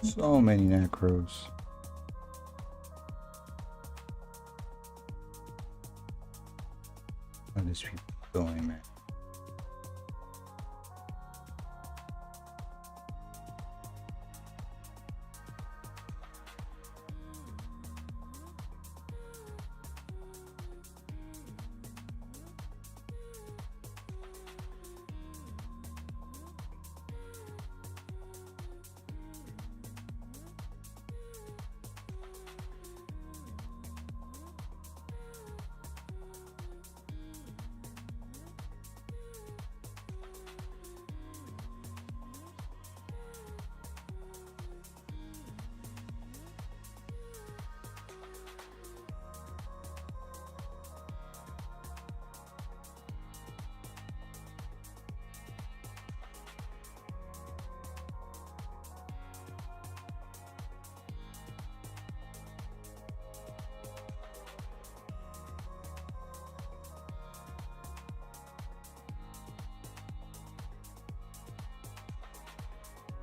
So many necros. What are these people doing, man?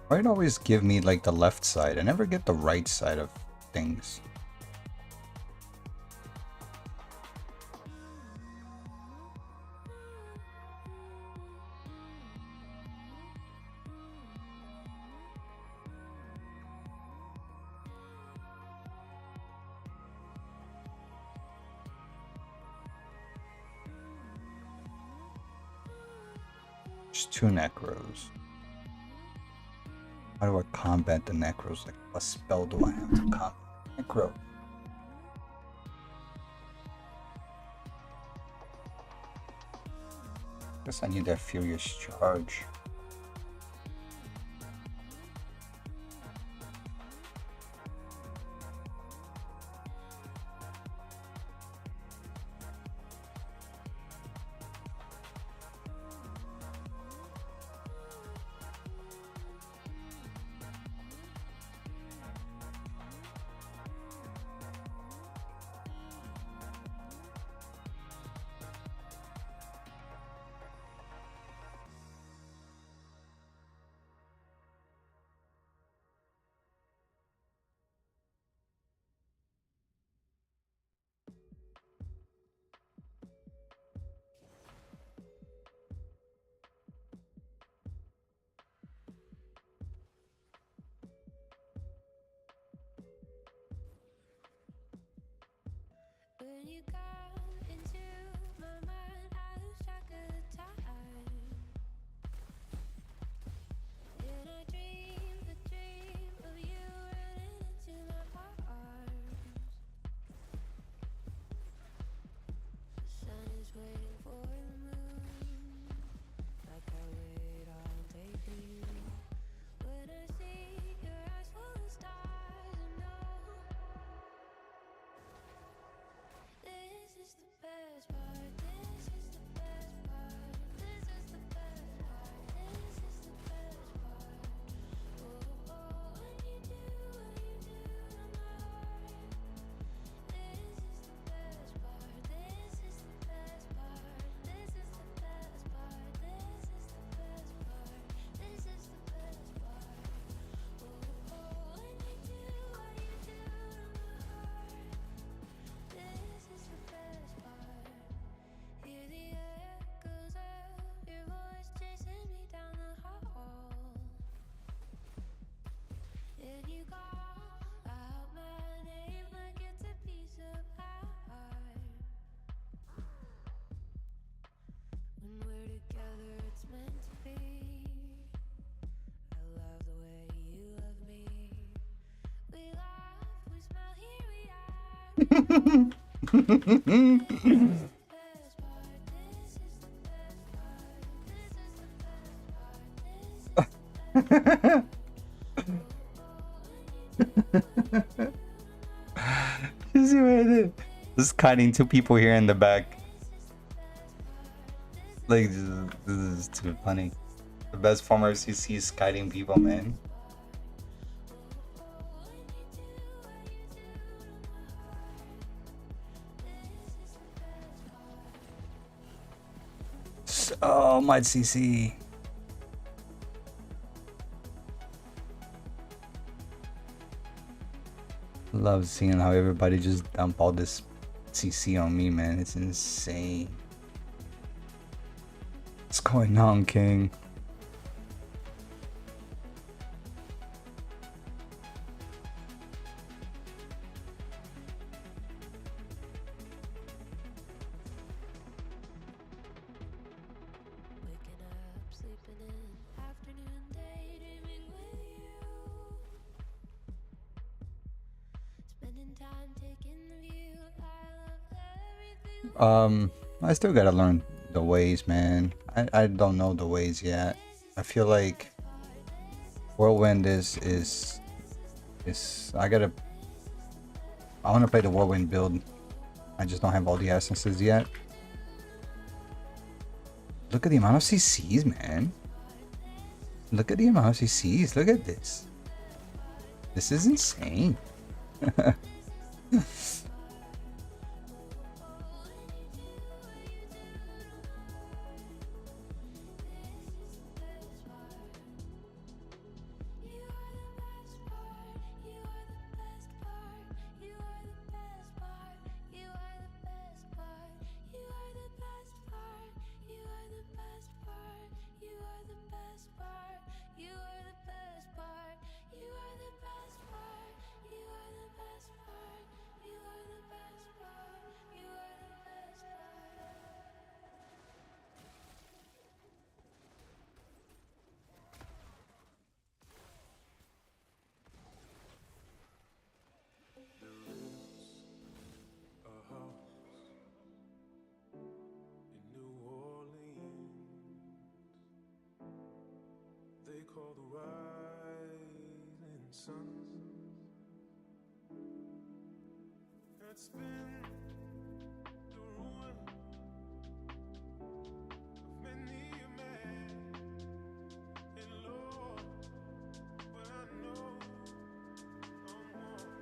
Why do it always give me like the left side? I never get the right side of things. Just 2 necros. How do I combat the necros? Like, what spell do I have to combat necro? Guess I need that furious charge. When you come into my mind, I lose track of time. And I dream the dream of you running into my arms. The sun is waiting for the moon, like I wait all day for you. When I see your eyes full of stars, I know this is the best part. This is the best part. This is the best part. This is the best part. Oh, oh, when you do to my heart. This is the best part. This is the best part. This is the best part. This is the best part. This is the best part. Oh, oh, when you do to my heart. This is the best part. Hear the echoes of your voice chasing me down the hall. And you call out my name like it's a piece of art. When we're together, it's meant to be. I love the way you love me. We laugh, we smile, here we are. You see what I did? Just kiting 2 people here in the back. Like, this is too funny. The best form of CC is kiting people, man. So much CC. Love seeing how everybody just dump all this CC on me, man. It's insane. What's going on, King? Waking up, sleeping in, afternoon, daydreaming with you. Spending time taking the view. I love everything. I still gotta learn the ways, man. I don't know the ways yet. I feel like Whirlwind is I wanna play the Whirlwind build. I just don't have all the essences yet. Look at the amount of CCs, man. Look at the amount of CCs. Look at this. This is insane. In New Orleans, they call the rising sun. It's been the ruin of many a man, and Lord, but I know I'm one.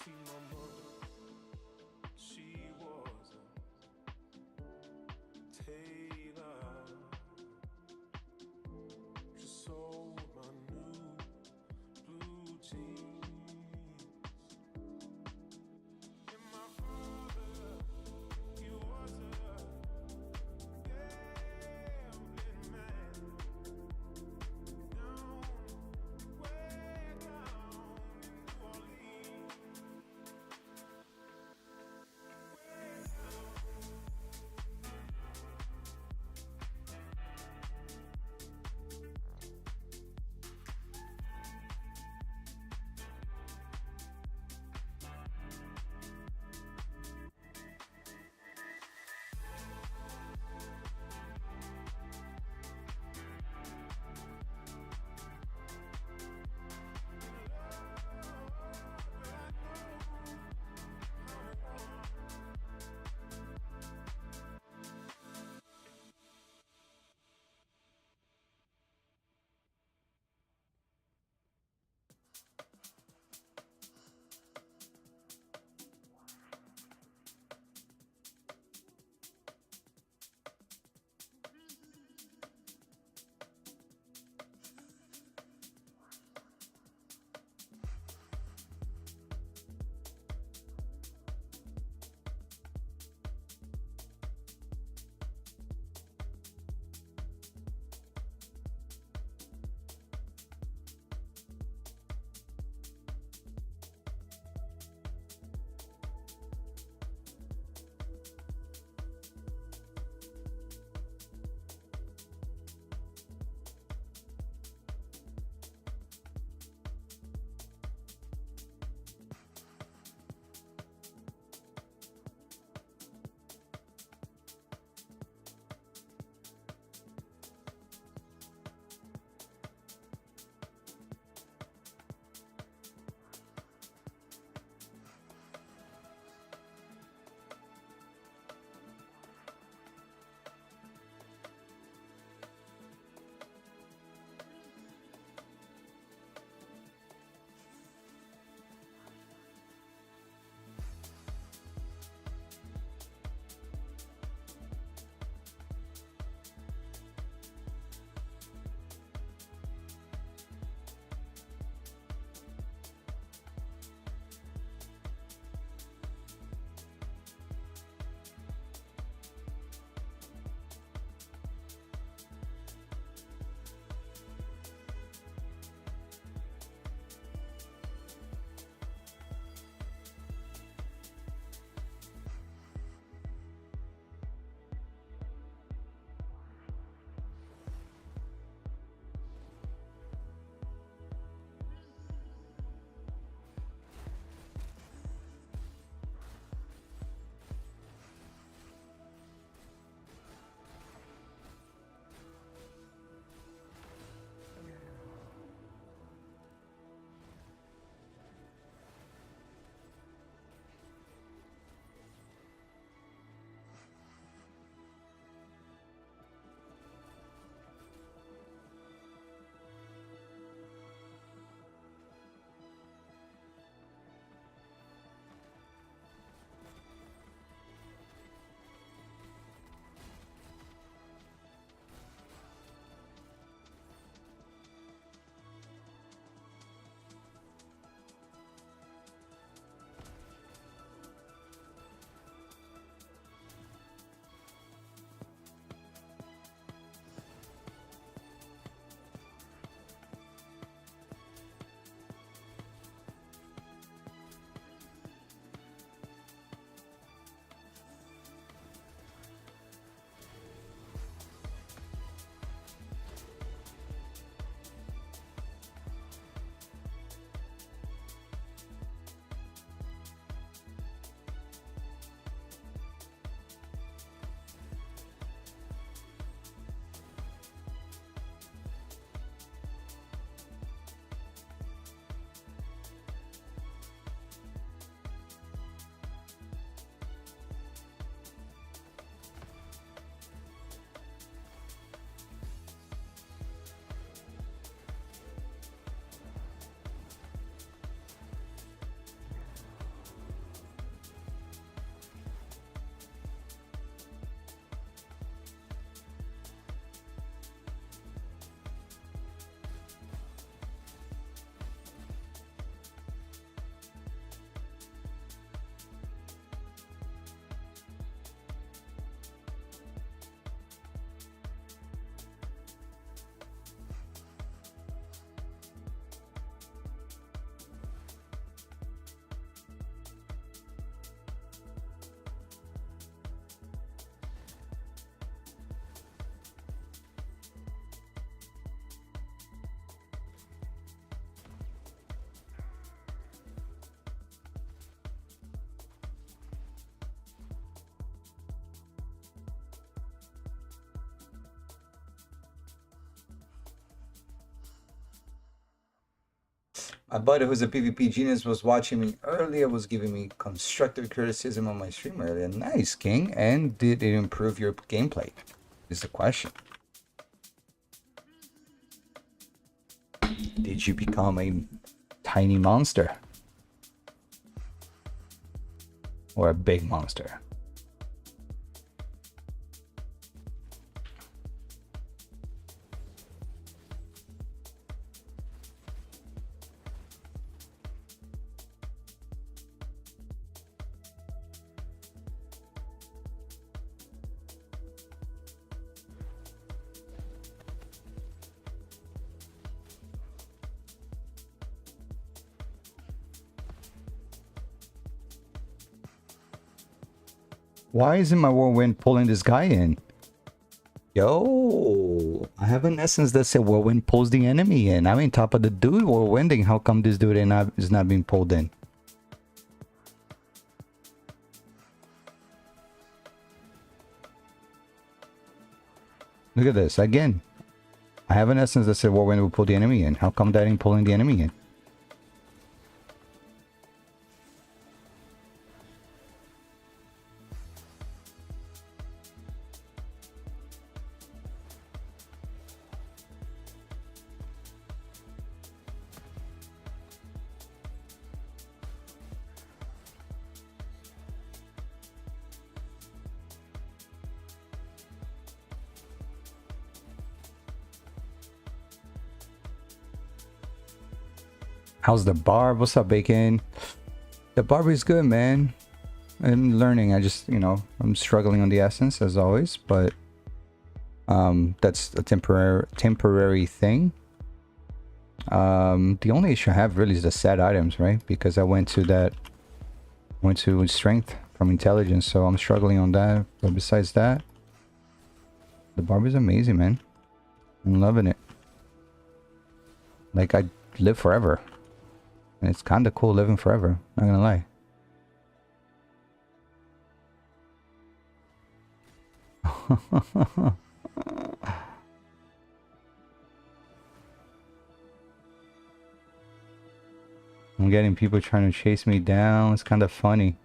See my mother, she was a tailor. She sold my new blue jeans. And my father, he was a gambling man. Down, way down in New Orleans. My buddy who's a PvP genius was watching me earlier, was giving me constructive criticism on my stream earlier. Nice, King. And did it improve your gameplay? Is the question. Did you become a tiny monster? Or a big monster? Why isn't my whirlwind pulling this guy in? Yo, I have an essence that said whirlwind pulls the enemy in. I'm on top of the dude whirlwinding. How come this dude is not being pulled in? Look at this again. I have an essence that said whirlwind will pull the enemy in. How come that ain't pulling the enemy in? How's the barb? What's up, Bacon? The barb is good, man. I'm learning. I just, I'm struggling on the essence as always, but that's a temporary thing. The only issue I have really is the sad items, right? Because I went to strength from intelligence, so I'm struggling on that. But besides that, the barb is amazing, man. I'm loving it. Like, I live forever. And it's kind of cool living forever, not gonna lie. I'm getting people trying to chase me down. It's kind of funny.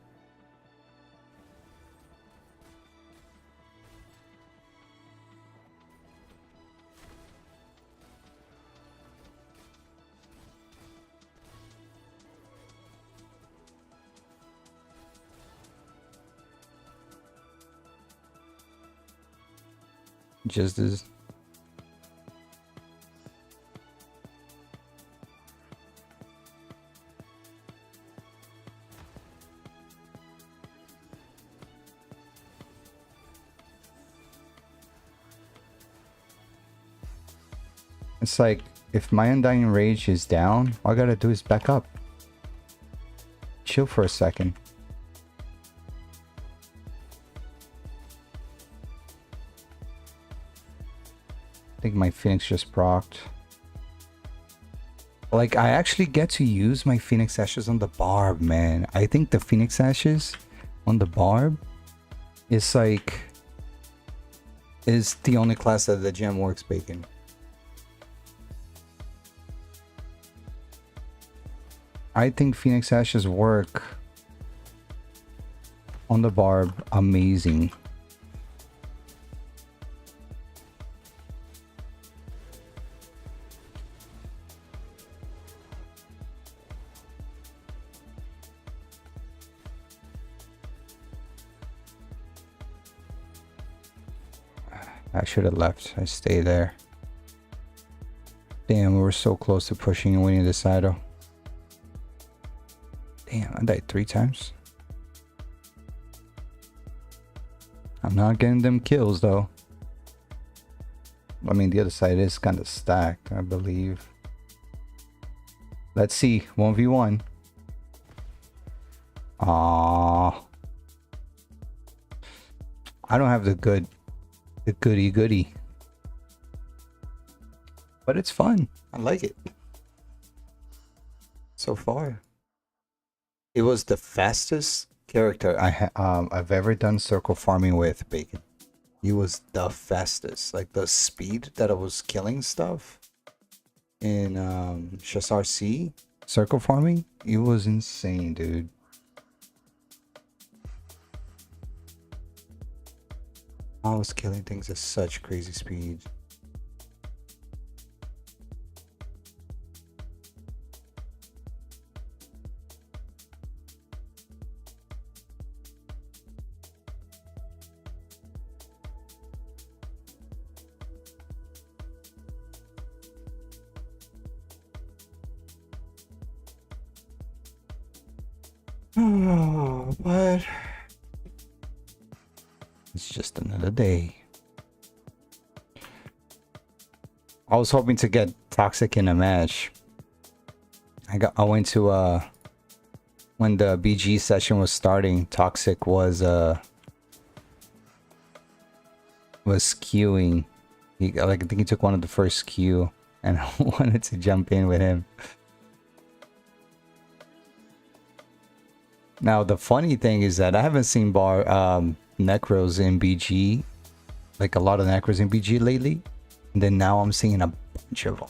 Just as it's like, if my Undying Rage is down, all I gotta do is back up. Chill for a second. I think my Phoenix just procced. Like, I actually get to use my Phoenix Ashes on the Barb, man. I think the Phoenix Ashes on the Barb is like... is the only class that the gem works, Bacon. I think Phoenix Ashes work on the Barb amazing. I should have left. I stay there. Damn, we were so close to pushing and winning this idol. Damn, I died 3 times. I'm not getting them kills though. I mean, the other side is kind of stacked, I believe. Let's see. 1v1. Aww. I don't have the goody. But it's fun. I like it. So far. It was the fastest character I've ever done circle farming with, Bacon. He was the fastest. Like, the speed that I was killing stuff in Shasar C Circle farming? It was insane, dude. I was killing things at such crazy speed. Oh, but it's just another day. I was hoping to get Toxic in a match. I went to when the BG session was starting, Toxic was queuing. I think he took one of the first queue, and I wanted to jump in with him. Now the funny thing is that I haven't seen Necros in BG, like a lot of Necros in BG lately. And then now I'm seeing a bunch of them.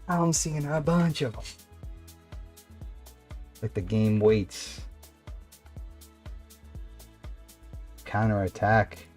I'm seeing a bunch of them. Like the game waits. Counter attack.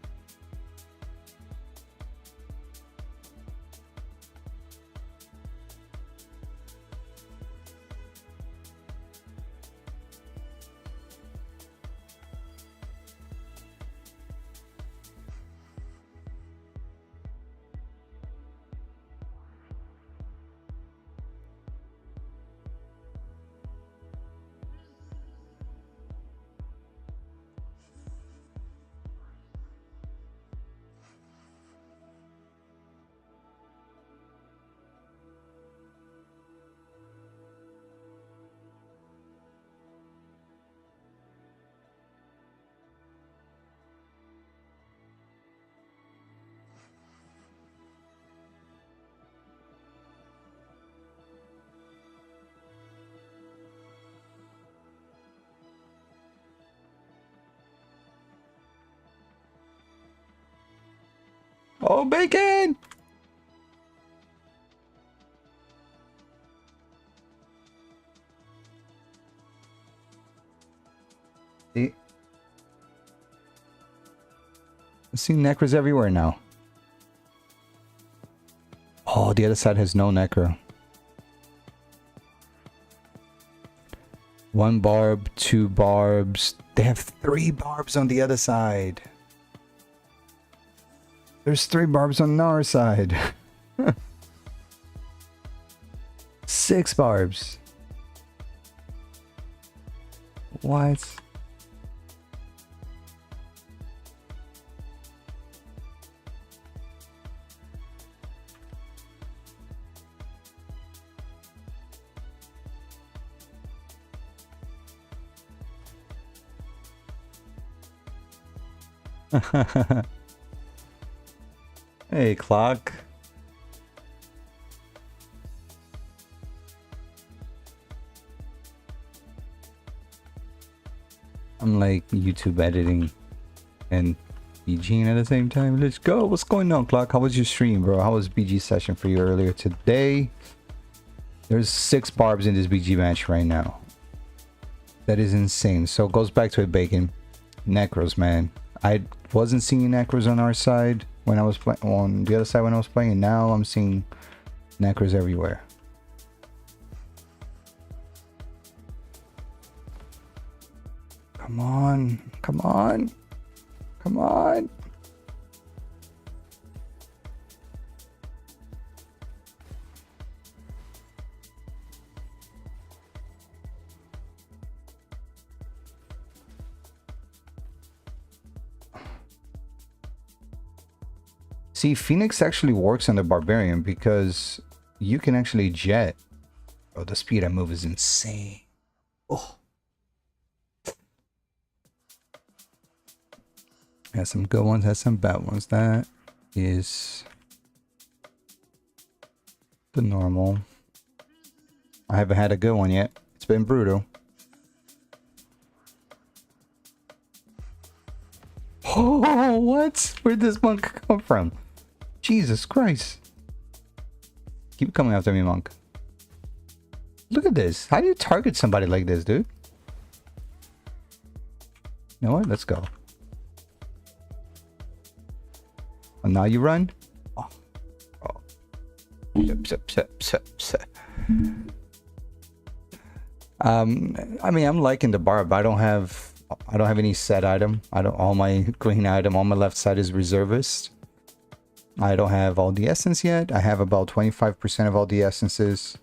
Oh, bacon! See? I'm seeing Necros everywhere now. Oh, the other side has no Necro. 1 barb, 2 barbs. They have 3 barbs on the other side. There's 3 barbs on our side. 6 barbs. What? Hey, clock. I'm like YouTube editing and BGing at the same time. Let's go. What's going on, clock? How was your stream, bro? How was BG session for you earlier today? There's 6 barbs in this BG match right now. That is insane. So it goes back to it, bacon. Necros, man. I wasn't seeing Necros on our side when I was playing, on the other side when I was playing, and now I'm seeing Necros everywhere. Come on, come on, come on. See, Phoenix actually works on the Barbarian because you can actually jet. Oh, the speed I move is insane. Oh. Has some good ones, has some bad ones. That is the normal. I haven't had a good one yet. It's been brutal. Oh, what? Where'd this monk come from? Jesus Christ. Keep coming after me, monk. Look at this. How do you target somebody like this, dude? You know what? Let's go. And now you run. Oh. Oh. I mean, I'm liking the barb. I don't have any set item. All my green item on my left side is reservist. I don't have all the essence yet. I have about 25% of all the essences.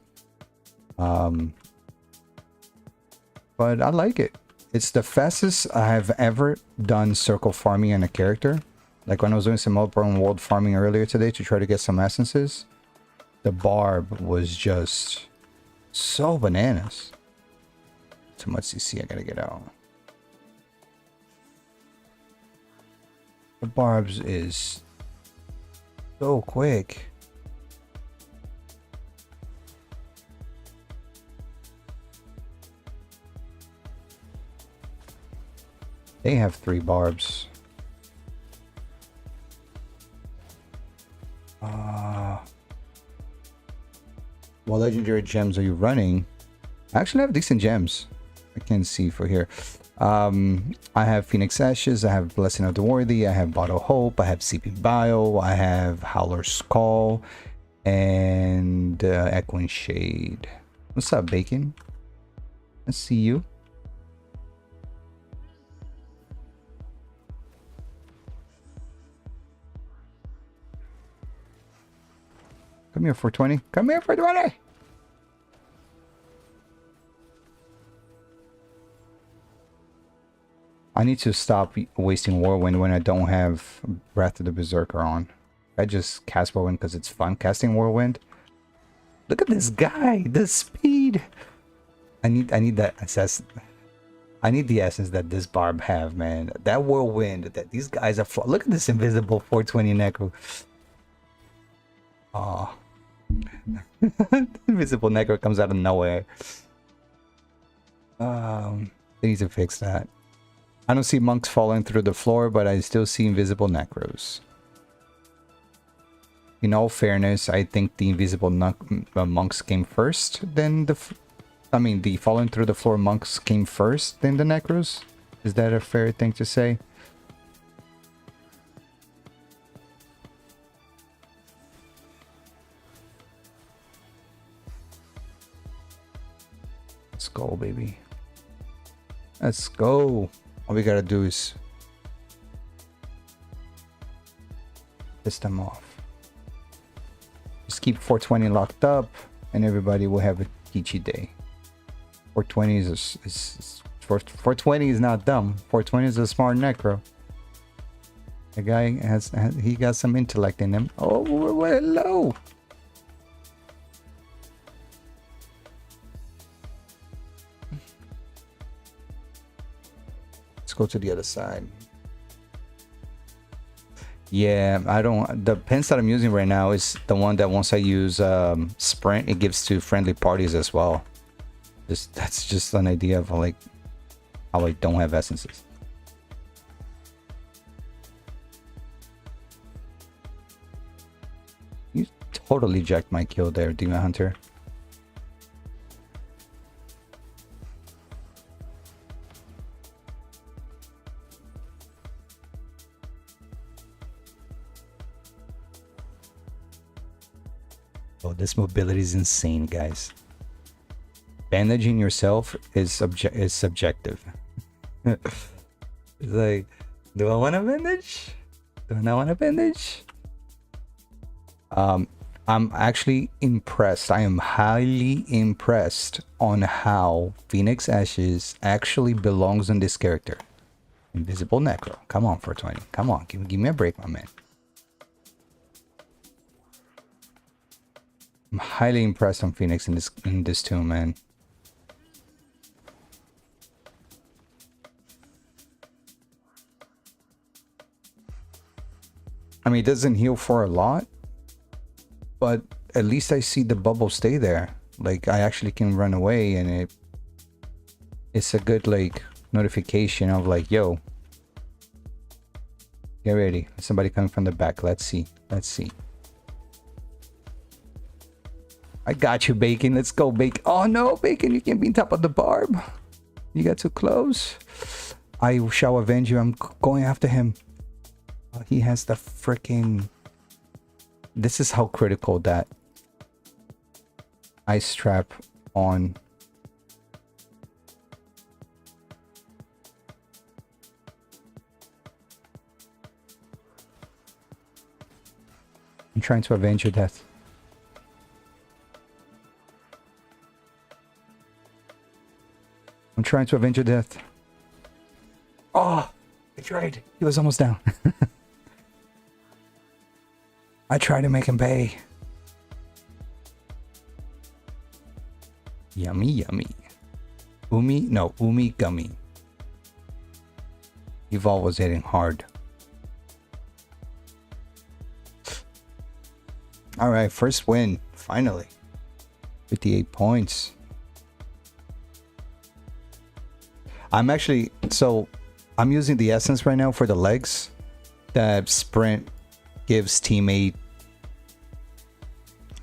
But I like it. It's the fastest I have ever done circle farming on a character. Like when I was doing some open world farming earlier today to try to get some essences. The barb was just so bananas. Too much CC, I gotta get out. The barbs is so quick. They have 3 barbs. What legendary gems are you running? I actually have decent gems. I can see for here. I have Phoenix Ashes, I have Blessing of the Worthy, I have Bottle Hope, I have Seeping Bio, I have Howler's Call, and Echoing Shade. What's up, Bacon? Let's see you. Come here, 420. Come here, 420. I need to stop wasting Whirlwind when I don't have Wrath of the Berserker on. I just cast Whirlwind because it's fun casting Whirlwind. Look at this guy, the speed. I need that essence. I need the essence that this barb have, man. That Whirlwind, that these guys are. Look at this invisible 420 Necro. Oh. Invisible Necro comes out of nowhere. They need to fix that. I don't see monks falling through the floor, but I still see invisible necros. In all fairness, I think the invisible monks came first, then the falling through the floor monks came first, then the necros. Is that a fair thing to say? Let's go, baby. Let's go. All we gotta do is piss them off. Just keep 420 locked up, and everybody will have a peachy day. 420 is 420 is not dumb. 420 is a smart necro. The guy he got some intellect in him. Oh, hello. Let's go to the other side. Yeah, the pens that I'm using right now is the one that once I use sprint, it gives to friendly parties as well. That's just an idea of like how I don't have essences. You totally jacked my kill there, Demon Hunter. Oh, this mobility is insane, guys. Bandaging yourself is subjective. It's like, do I want a bandage? Do I not want a bandage? I'm actually impressed. I am highly impressed on how Phoenix Ashes actually belongs in this character. Invisible Necro. Come on, 420. Come on, give me a break, my man. I'm highly impressed on Phoenix in this too, man. I mean, it doesn't heal for a lot, but at least I see the bubble stay there. Like, I actually can run away, and it's a good like notification of like, yo, get ready. Somebody coming from the back. Let's see. I got you, Bacon. Let's go, Bacon. Oh no, Bacon, you can't be on top of the barb. You got too close. I shall avenge you. I'm going after him. He has the freaking... This is how critical that ice trap on. I'm trying to avenge your death. I'm trying to avenge your death. Oh, I tried. He was almost down. I tried to make him pay. Yummy, yummy. Umi gummy. Evolve was hitting hard. Alright, first win. Finally. 58 points. I'm actually... So, I'm using the essence right now for the legs. That sprint gives teammate...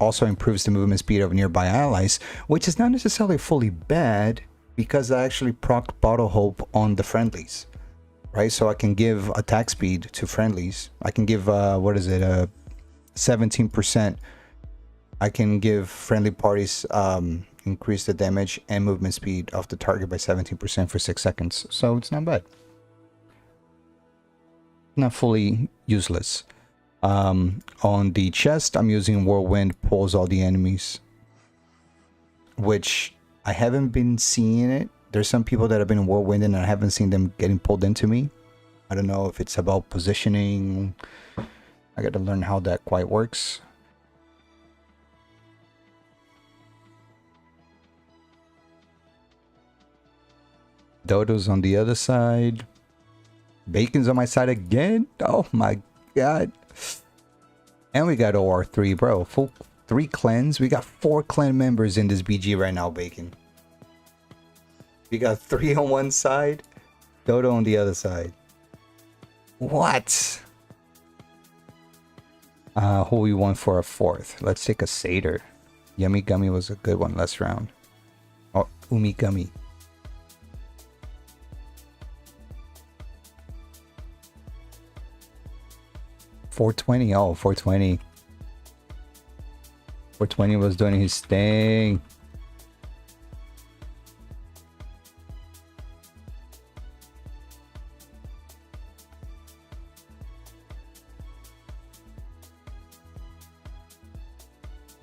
Also improves the movement speed of nearby allies, which is not necessarily fully bad because I actually proc Bottle Hope on the friendlies, right? So I can give attack speed to friendlies. I can give, 17%. I can give friendly parties increase the damage and movement speed of the target by 17% for 6 seconds. So it's not bad. Not fully useless. On the chest, I'm using Whirlwind, pulls all the enemies, which I haven't been seeing it. There's some people that have been Whirlwinding and I haven't seen them getting pulled into me. I don't know if it's about positioning. I got to learn how that quite works. Dodo's on the other side. Bacon's on my side again. Oh my god. And we got OR3, bro. Full 3 clans. We got 4 clan members in this BG right now, Bacon. We got 3 on one side, Dodo on the other side. What? Who we want for a 4th? Let's take a Satyr. Yummy Gummy was a good one last round. Oh, Umi Gummy. $420. Oh, 420. 420 was doing his thing.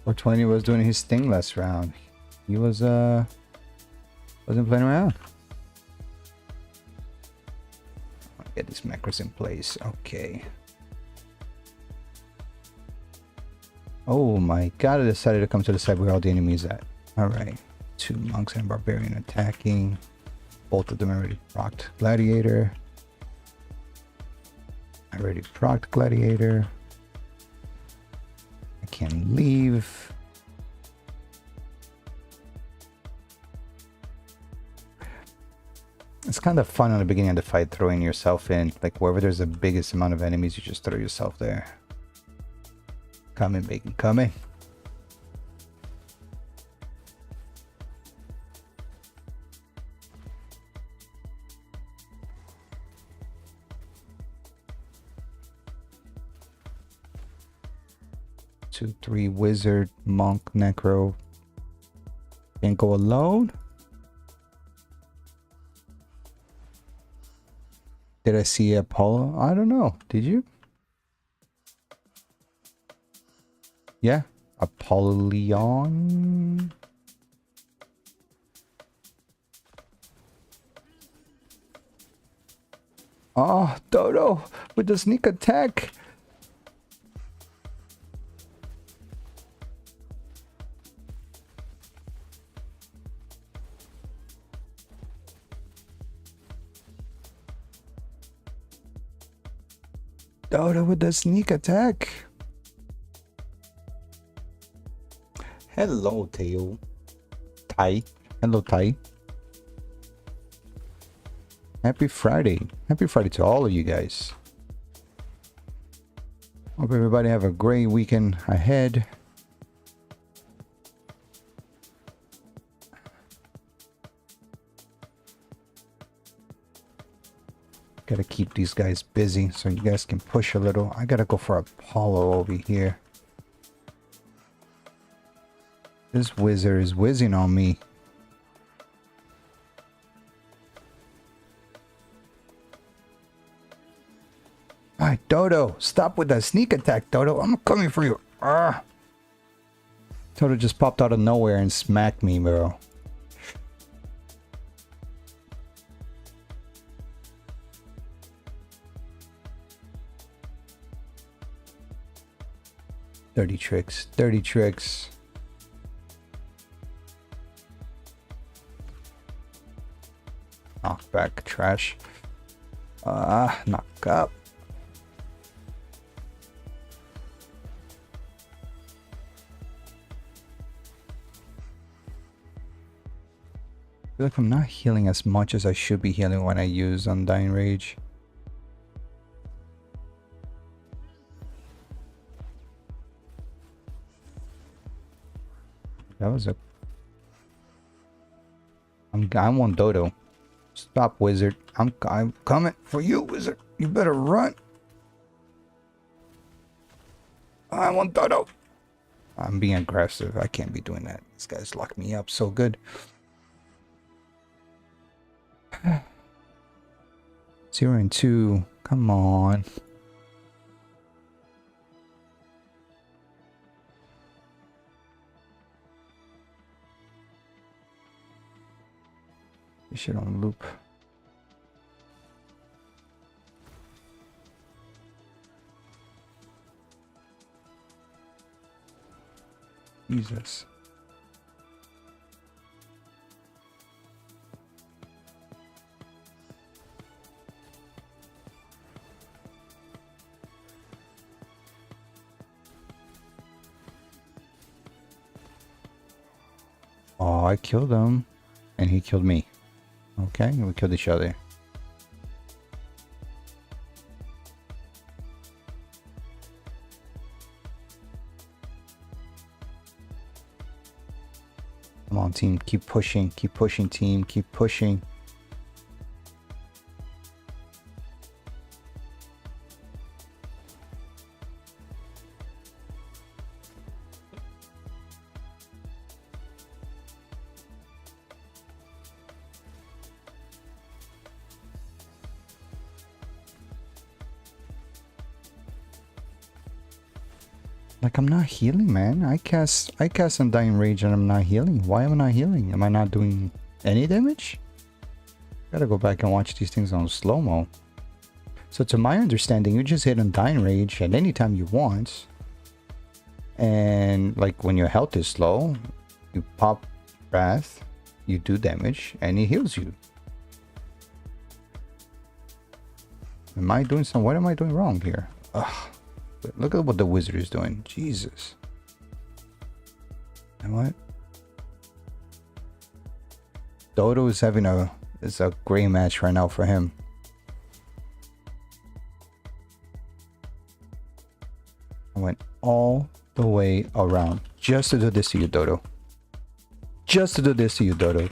$420 was doing his thing last round. He was wasn't playing around. Get these macros in place. Okay. Oh my god, I decided to come to the side where all the enemies at. Alright. 2 monks and barbarian attacking. Both of them already procced gladiator. I already procced gladiator. I can leave. It's kind of fun on the beginning of the fight throwing yourself in. Like wherever there's the biggest amount of enemies, you just throw yourself there. Coming, Bacon, coming. Two, 3, wizard, monk, necro. Can't go alone. Did I see Apollo? I don't know. Did you? Yeah, Apollyon. Oh, Dodo with the sneak attack. Dodo with the sneak attack. Hello, Tail. Tai. Hello, Tai. Happy Friday. Happy Friday to all of you guys. Hope everybody have a great weekend ahead. Gotta keep these guys busy so you guys can push a little. I gotta go for Apollo over here. This wizard is whizzing on me. Alright, Dodo. Stop with that sneak attack, Dodo. I'm coming for you. Ah. Dodo just popped out of nowhere and smacked me, bro. Dirty tricks. Dirty tricks. Knock back. Trash. Knock up. I feel like I'm not healing as much as I should be healing when I use Undying Rage. That was a... I want Dodo. Stop, wizard. I'm coming for you, wizard. You better run. I want Dodo. I'm being aggressive. I can't be doing that. This guy's locked me up so good. 0 and 2. Come on. This shit on loop. Jesus. Oh, I killed him. And he killed me. Okay, we killed each other. Come on, team. Keep pushing. Keep pushing, team. Keep pushing. Like, I'm not healing, man. I cast Undying Rage and I'm not healing. Why am I not healing? Am I not doing any damage? Gotta go back and watch these things on slow-mo. So to my understanding, you just hit Undying Rage at any time you want. And like when your health is low, you pop Wrath, you do damage, and he heals you. Am I doing what am I doing wrong here? Ugh. Look at what the wizard is doing. Jesus. And what? Dodo is having a great match right now for him. I went all the way around just to do this to you, Dodo. Just to do this to you, Dodo.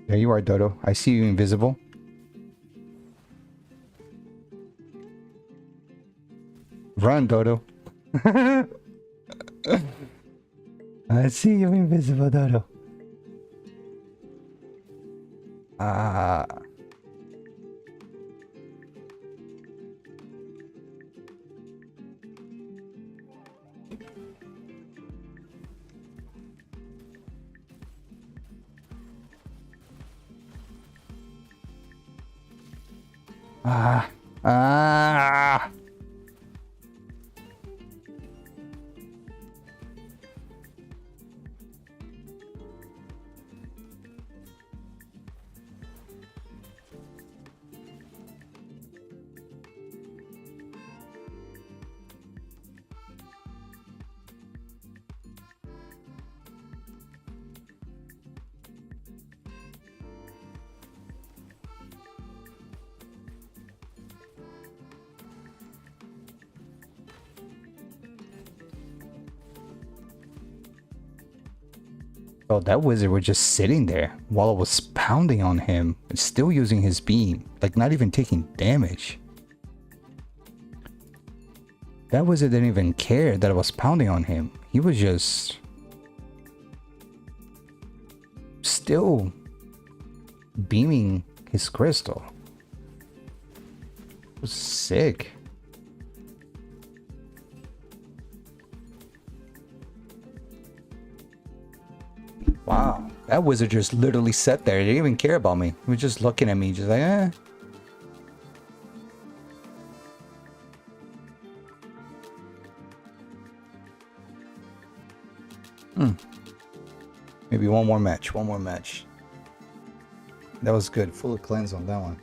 There you are, Dodo. I see you invisible. Run, Dodo. I see you invisible, Dodo. Ah. Ah. Ah. Oh, that wizard was just sitting there while I was pounding on him and still using his beam, like not even taking damage. That wizard didn't even care that I was pounding on him. He was just still beaming his crystal. It was sick. Wow, that wizard just literally sat there. He didn't even care about me. He was just looking at me, just like, eh. Maybe one more match. One more match. That was good. Full of cleanse on that one.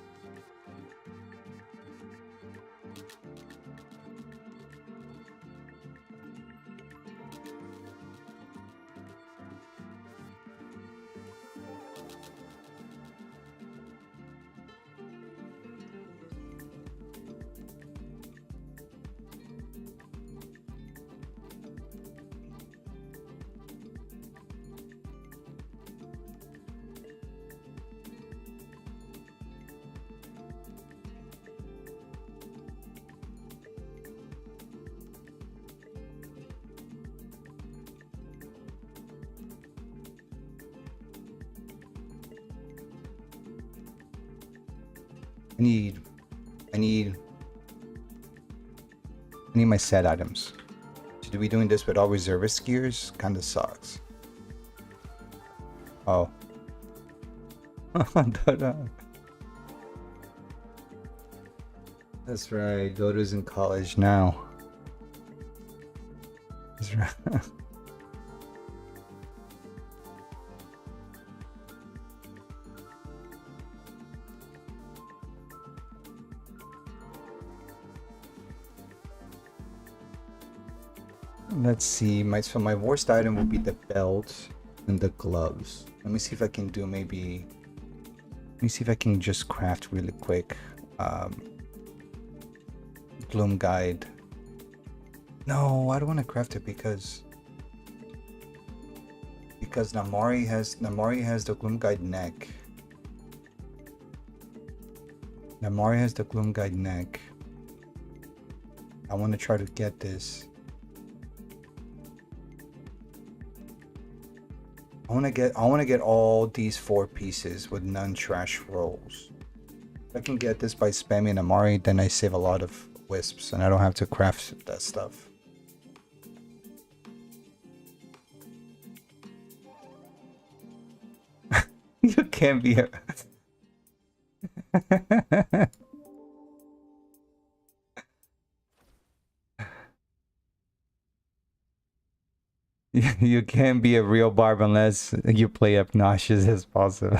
I need my set items. To be doing this with all reservist gears kinda sucks. Oh. That's right, Dodo's in college now. That's right. Let's see, so my worst item would be the belt and the gloves. Let me see if I can do maybe. Let me see if I can just craft really quick. Gloom guide. No, I don't want to craft it because Namari has the gloom guide neck. Namari has the gloom guide neck. I want to try to get this. I want to get all these 4 pieces with non-trash rolls. If I can get this by spamming Amari, then I save a lot of wisps and I don't have to craft that stuff. You can't be a... You can't be a real barb unless you play obnoxious as possible.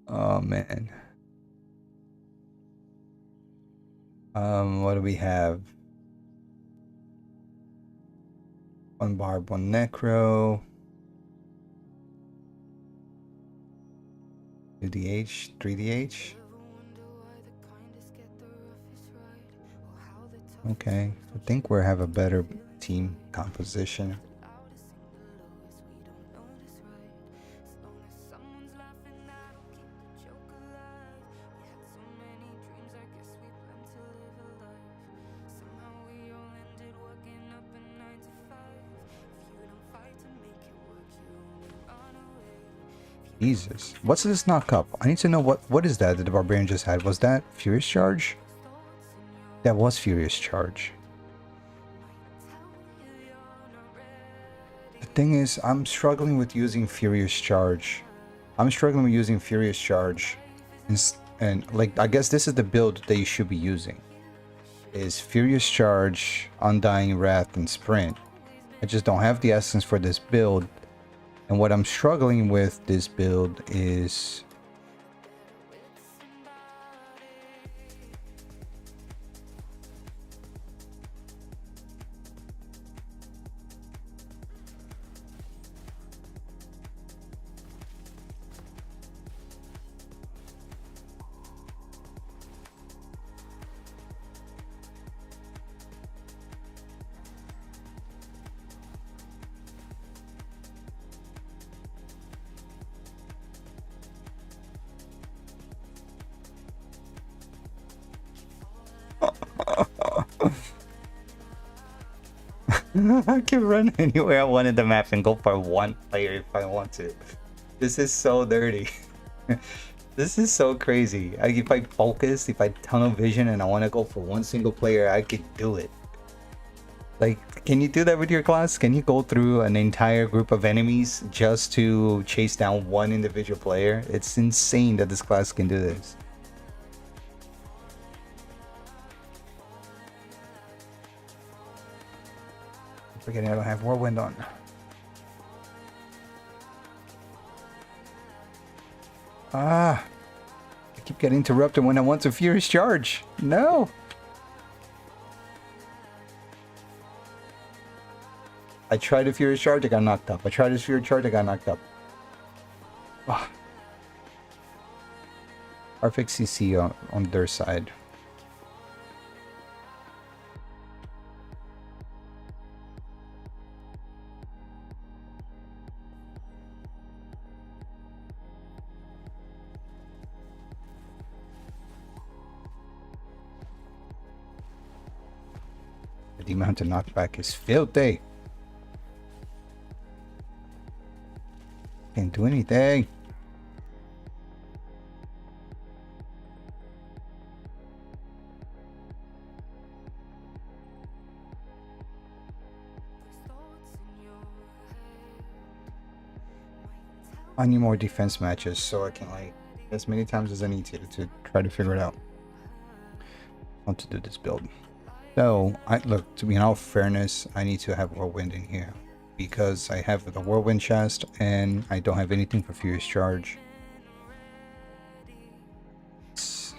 Oh man. What do we have? 1 barb, 1 necro. 2DH, 3DH. Okay, I think we have a better team composition. Jesus, what's this knock up? I need to know what is that the barbarian just had? Was that Furious Charge? That was Furious Charge. The thing is, I'm struggling with using Furious Charge. And like, I guess this is the build that you should be using. Is Furious Charge, Undying Wrath, and Sprint. I just don't have the essence for this build. And what I'm struggling with this build is I can run anywhere I want in the map and go for one player if I want to. This is so dirty. This is so crazy. If I focus, if I tunnel vision and I want to go for one single player, I could do it. Like, can you do that with your class? Can you go through an entire group of enemies just to chase down one individual player? It's insane that this class can do this. I'm forgetting I don't have Whirlwind on. Ah, I keep getting interrupted when I want to Furious Charge. No. I tried to Furious Charge, I got knocked up. I tried to Furious Charge, I got knocked up. Ah. Perfect CC on their side. The Demon Hunter knockback is filthy. Can't do anything. I need more defense matches so I can like as many times as I need to try to figure it out. I want to do this build. So I look, to be in all fairness, I need to have Whirlwind in here because I have the Whirlwind chest and I don't have anything for Furious Charge. It's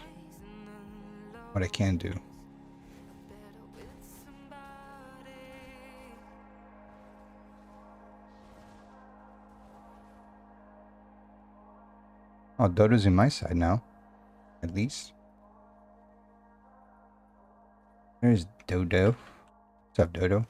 what I can do. Oh, Dodo's in my side now, at least. There's Dodo. What's up, Dodo?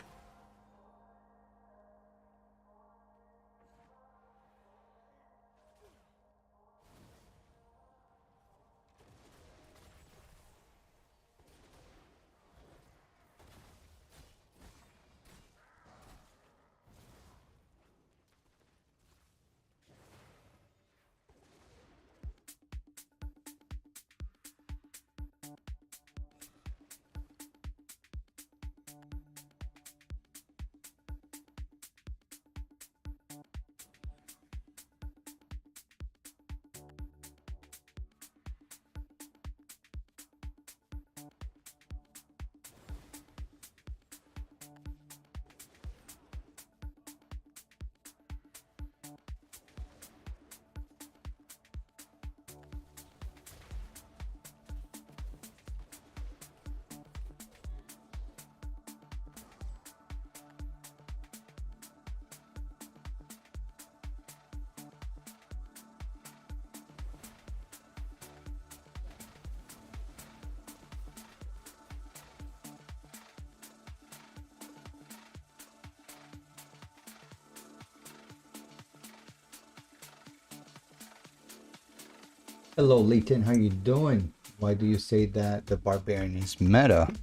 Hello, Leighton. How you doing? Why do you say that the barbarian is meta?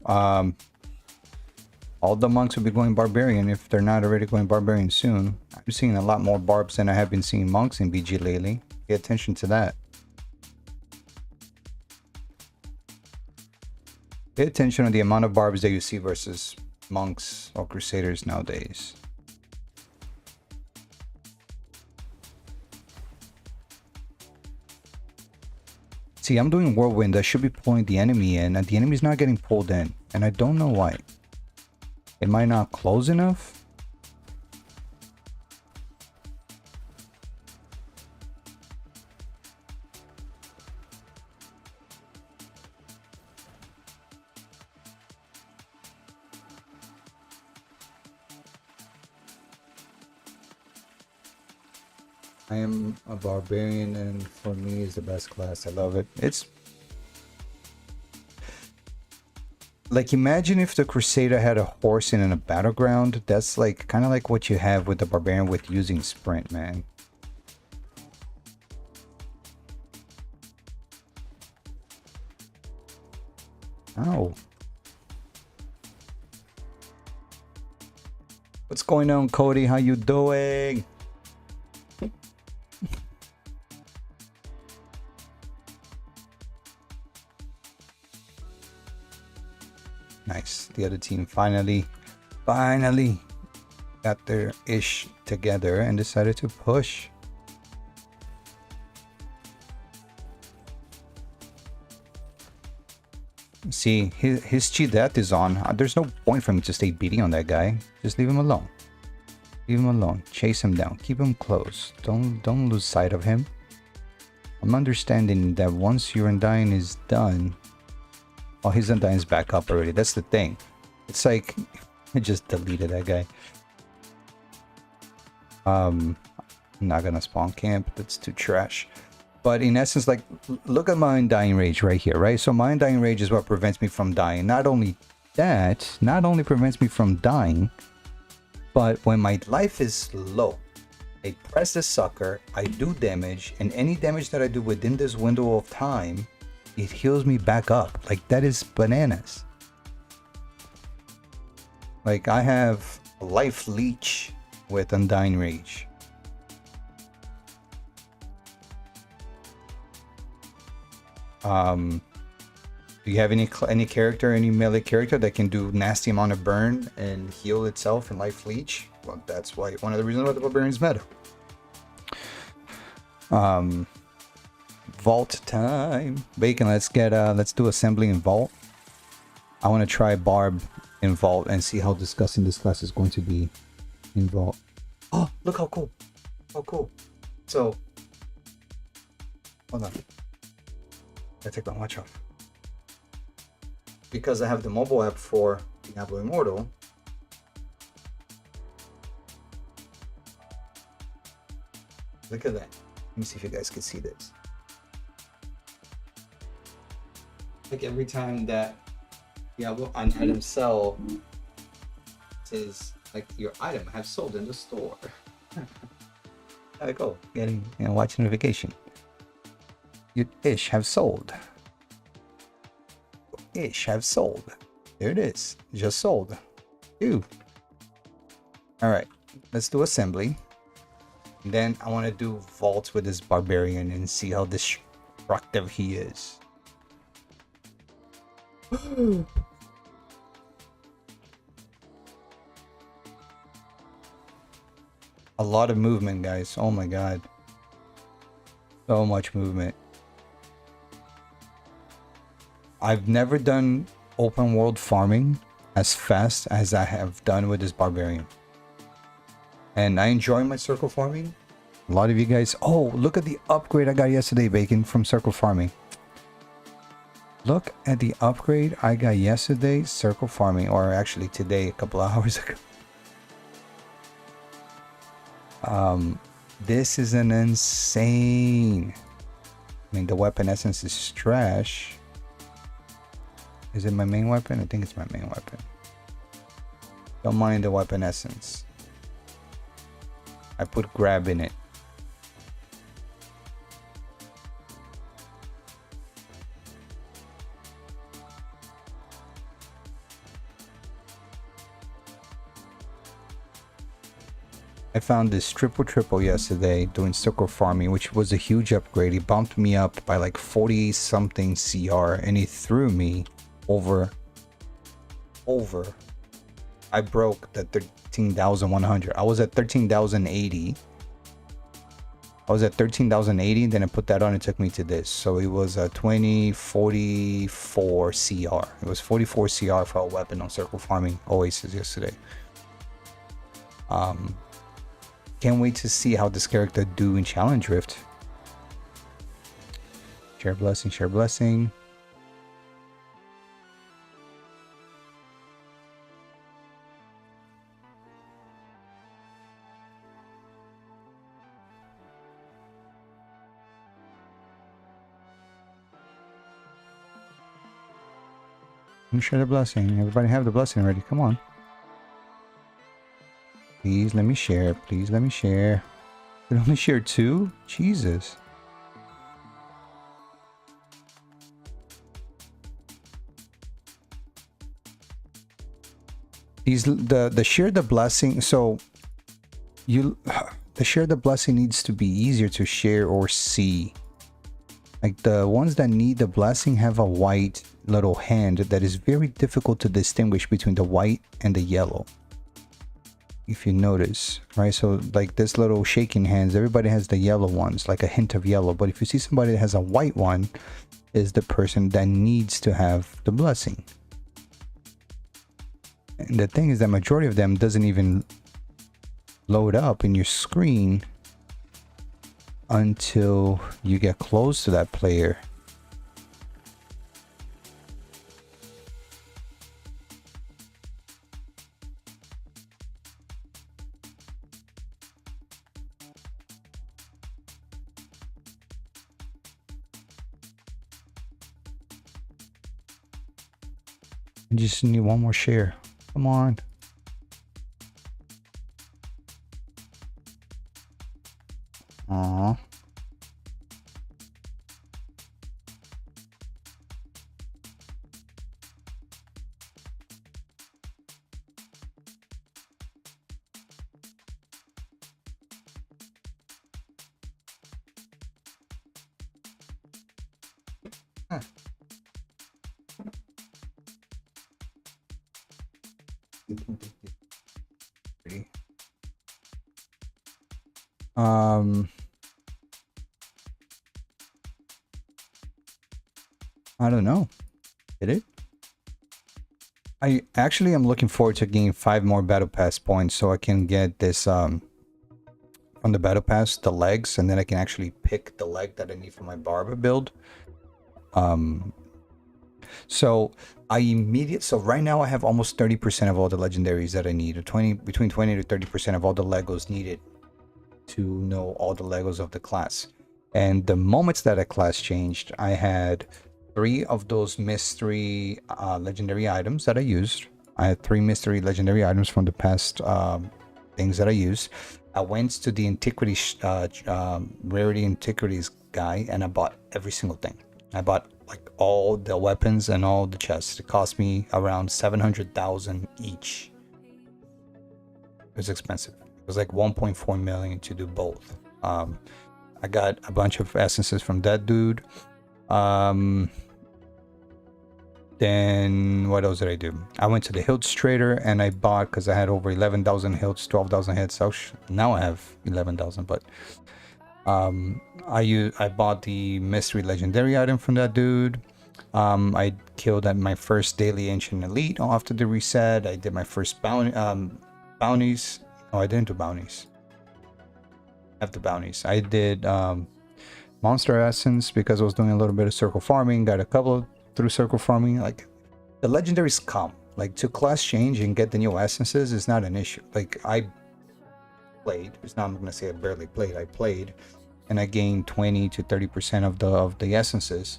All the monks will be going barbarian if they're not already going barbarian soon. I'm seeing a lot more barbs than I have been seeing monks in BG lately. Pay attention to that. Pay attention to the amount of barbs that you see versus monks or crusaders nowadays. See, I'm doing Whirlwind. I should be pulling the enemy in, and the enemy's not getting pulled in. And I don't know why. Am I not close enough? I am a barbarian, and for me is the best class. I love it. It's like, imagine if the Crusader had a horse in a battleground. That's like kind of like what you have with the barbarian with using sprint, man. Ow. What's going on, Cody? How you doing? Nice. The other team finally got their ish together and decided to push. See, his chi death is on. There's no point for him to stay beating on that guy. Just leave him alone. Leave him alone. Chase him down. Keep him close. Don't lose sight of him. I'm understanding that once your Undying is done. Oh, his Undying's back up already. That's the thing. It's like I just deleted that guy. I'm not gonna spawn camp. That's too trash. But in essence, like, look at my Undying Rage right here, right? So my Undying Rage is what prevents me from dying. Not only that, not only prevents me from dying, but when my life is low, I press the sucker, I do damage, and any damage that I do within this window of time, it heals me back up. Like, that is bananas. Like, I have a life leech with Undying Rage. Do you have any character, any melee character that can do nasty amount of burn and heal itself in life leech? Well, that's why one of the reasons why the barbarian's meta. Vault time. Bacon, let's do assembly in vault. I want to try barb in vault and see how disgusting this class is going to be in vault. Oh, look how cool. How cool. So, hold on. I take my watch off. Because I have the mobile app for Diablo Immortal. Look at that. Let me see if you guys can see this. Like every time that Diablo an item sell, it says like your item has sold in the store. There we go. Getting watch notification. Your ish have sold. Ish have sold. There it is. Just sold. Ew. Alright. Let's do assembly. And then I want to do vaults with this barbarian and see how destructive he is. A lot of movement, guys. Oh my god. So much movement. I've never done open world farming as fast as I have done with this barbarian. And I enjoy my circle farming. A lot of you guys... Oh, look at the upgrade I got yesterday, Bacon, from circle farming. Look at the upgrade I got yesterday, circle farming. Or actually today, a couple of hours ago. This is an insane... I mean, the weapon essence is trash. Is it my main weapon? I think it's my main weapon. Don't mind the weapon essence. I put grab in it. I found this triple yesterday doing circle farming, which was a huge upgrade. He bumped me up by like 40 something CR and he threw me over. I broke the 13,100. I was at 13,080. I was at 13,080, then I put that on, it took me to this. So it was a 44 CR. It was 44 CR for a weapon on circle farming Oasis yesterday. Can't wait to see how this character do in Challenge Rift. Share blessing, share blessing. Share the blessing. Everybody have the blessing already. Come on. Please let me share. Please let me share. Did I only share 2? Jesus. These the share the blessing. So you the share the blessing needs to be easier to share or see. Like the ones that need the blessing have a white little hand that is very difficult to distinguish between the white and the yellow. If you notice, right? So like this little shaking hands, everybody has the yellow ones, like a hint of yellow. But if you see somebody that has a white one, is the person that needs to have the blessing. And the thing is that majority of them doesn't even load up in your screen until you get close to that player. I just need one more share. Come on. Aww. Huh. I don't know. Did it? I actually am looking forward to getting 5 more battle pass points so I can get this from the battle pass, the legs, and then I can actually pick the leg that I need for my barber build. So right now I have almost 30% of all the legendaries that I need, between 20 to 30% of all the Legos needed to know all the Legos of the class. And the moments that a class changed, I had 3 of those mystery legendary items that I used. I had 3 mystery legendary items from the past things that I used. I went to the antiquity rarity antiquities guy and I bought every single thing. I bought like all the weapons and all the chests. It cost me around 700,000 each. It was expensive. It was like 1.4 million to do both. I got a bunch of essences from that dude. Then what else did I do? I went to the Hilts trader and I bought, because I had over 11,000 Hilts, 12,000 hits. Now I have 11,000, but I bought the mystery legendary item from that dude. I killed at my first daily ancient elite after the reset. I did my first bounties. Oh, I didn't do bounties. After bounties, I did monster essence because I was doing a little bit of circle farming. Got a couple through circle farming. Like the legendaries come. Like to class change and get the new essences is not an issue. Like I played. It's not. I'm gonna say I barely played. I played, and I gained 20 to 30% of the essences,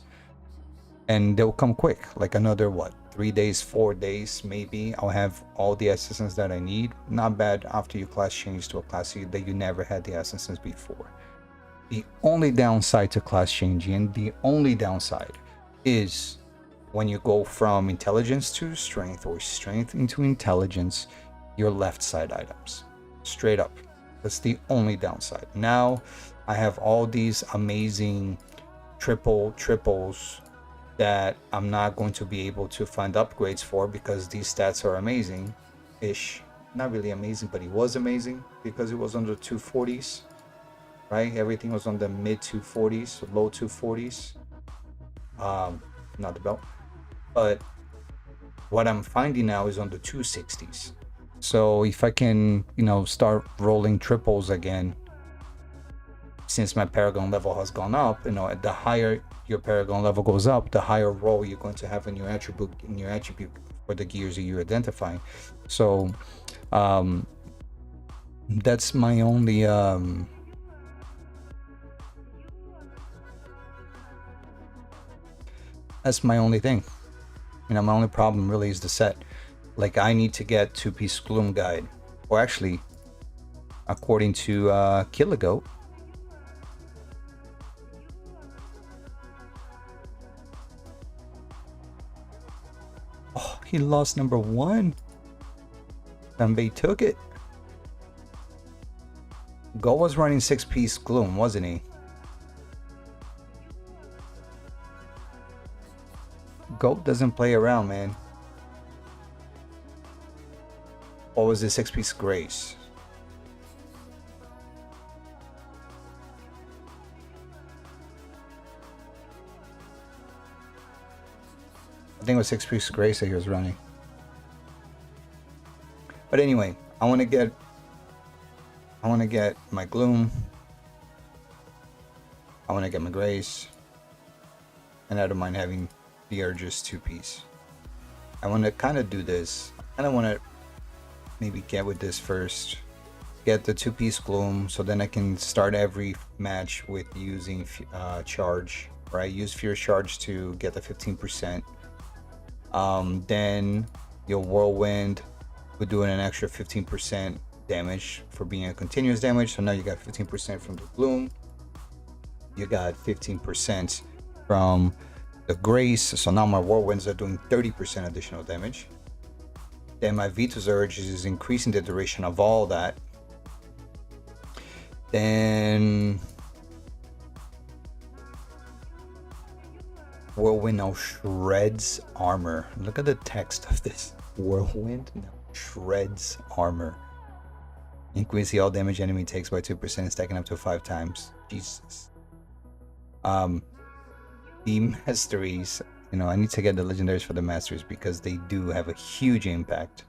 and they'll come quick. Like another 3 days, 4 days, maybe I'll have all the essences that I need. Not bad after you class change to a class that you never had the essences before. The only downside to class changing, and the only downside, is when you go from intelligence to strength or strength into intelligence, your left side items. Straight up. That's the only downside. Now I have all these amazing triples that I'm not going to be able to find upgrades for because these stats are amazing-ish. Not really amazing, but it was amazing because it was under 240s, right? Everything was on the mid 240s, low 240s. Not the belt. But what I'm finding now is on the 260s. So if I can, start rolling triples again, since my Paragon level has gone up, the higher your Paragon level goes up, the higher roll you're going to have in your attribute for the gears that you identify. So that's my only thing. My only problem really is the set. Like I need to get 2-piece Gloom Guide, or actually, according to Killagoat, oh, he lost number 1. Somebody took it. Go was running 6-piece Gloom, wasn't he? Goat doesn't play around, man. Or was it 6-piece Grace? I think it was 6-piece Grace that he was running. But anyway, I want to get my Gloom. I want to get my Grace. And I don't mind having the Urges 2-piece. I want to kind of do this. I kind of want to maybe get with this first. Get the 2-piece Gloom, so then I can start every match with using Charge. Right? Use Fierce Charge to get the 15%. Then your Whirlwind would do an extra 15% damage for being a continuous damage. So now you got 15% from the Gloom. You got 15% from the Grace. So now my Whirlwinds are doing 30% additional damage. Then my Vito's Urge is increasing the duration of all that. Then Whirlwind now shreds armor. Look at the text of this. Whirlwind now shreds armor. Increase the all damage enemy takes by 2%, stacking up to 5 times. Jesus. The masteries, you know, I need to get the legendaries for the masteries because they do have a huge impact.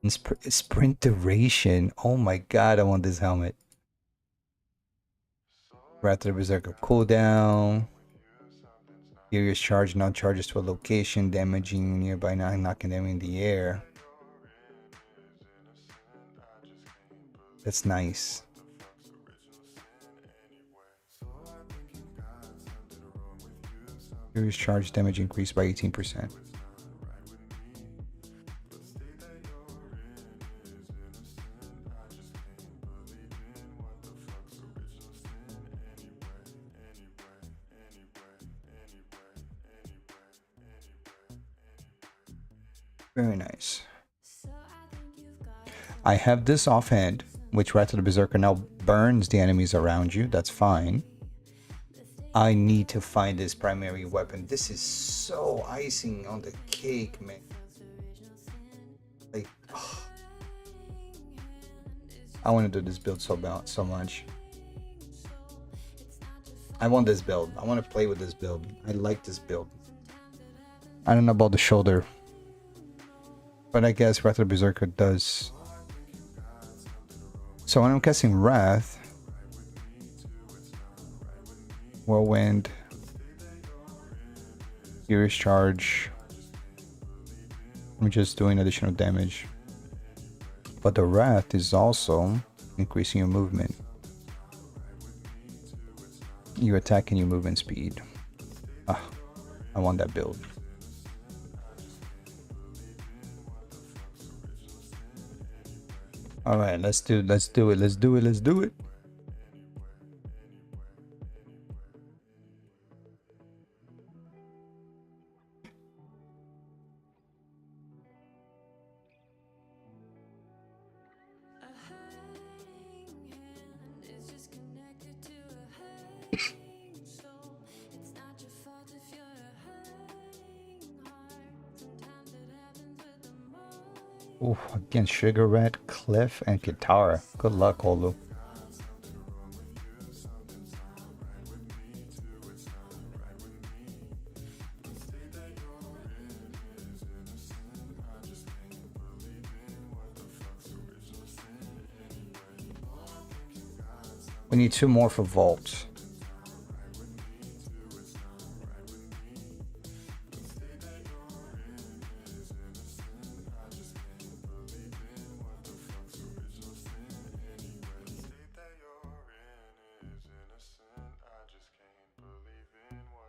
And sprint duration. Oh my god, I want this helmet. Wrath of the Berserker cooldown. Furious Charge now charges to a location, damaging nearby, not knocking them in the air. That's nice. Furious Charge damage increased by 18%. Very nice. I have this offhand, which Wrath of the Berserker now burns the enemies around you. That's fine. I need to find this primary weapon. This is so icing on the cake, man. Like, oh. I want to do this build so much. I want this build. I want to play with this build. I like this build. I don't know about the shoulder, but I guess Wrath of the Berserker does. So when I'm casting Wrath, Whirlwind, Furious Charge, I'm just doing additional damage. But the Wrath is also increasing your movement. Your attack and your movement speed. Ah, I want that build. All right, let's do it. Ooh, against Sugar Rat, Cliff, and Kitara. Good luck, Olu. We need 2 more for Vault.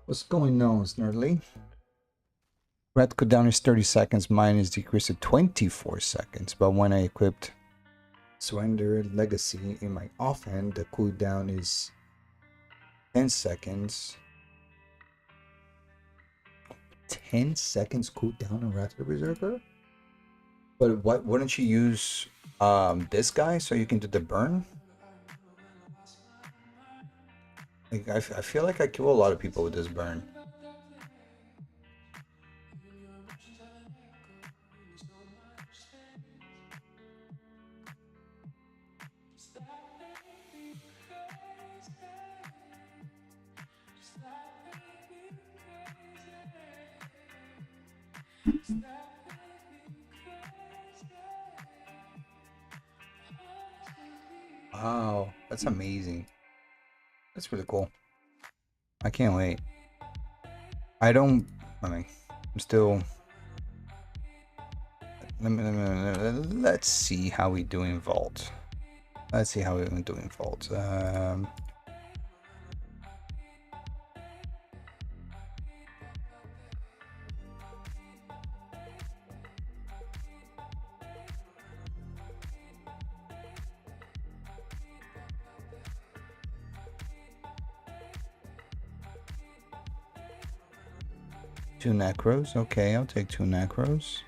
What's going on, Snurdly? Red cooldown is 30 seconds, mine is decreased to 24 seconds, but when I equipped Surrender Legacy in my offhand, the cooldown is 10 seconds. 10 seconds cooldown on Wrath of the Berserker? But what wouldn't you use this guy so you can do the burn? Like I feel like I kill a lot of people with this burn. Wow, that's amazing. That's really cool. I can't wait. I don't. I mean, I'm still. Let's see how we do in Vault. Let's see how we do in Vault. 2 necros. Okay, I'll take 2 necros.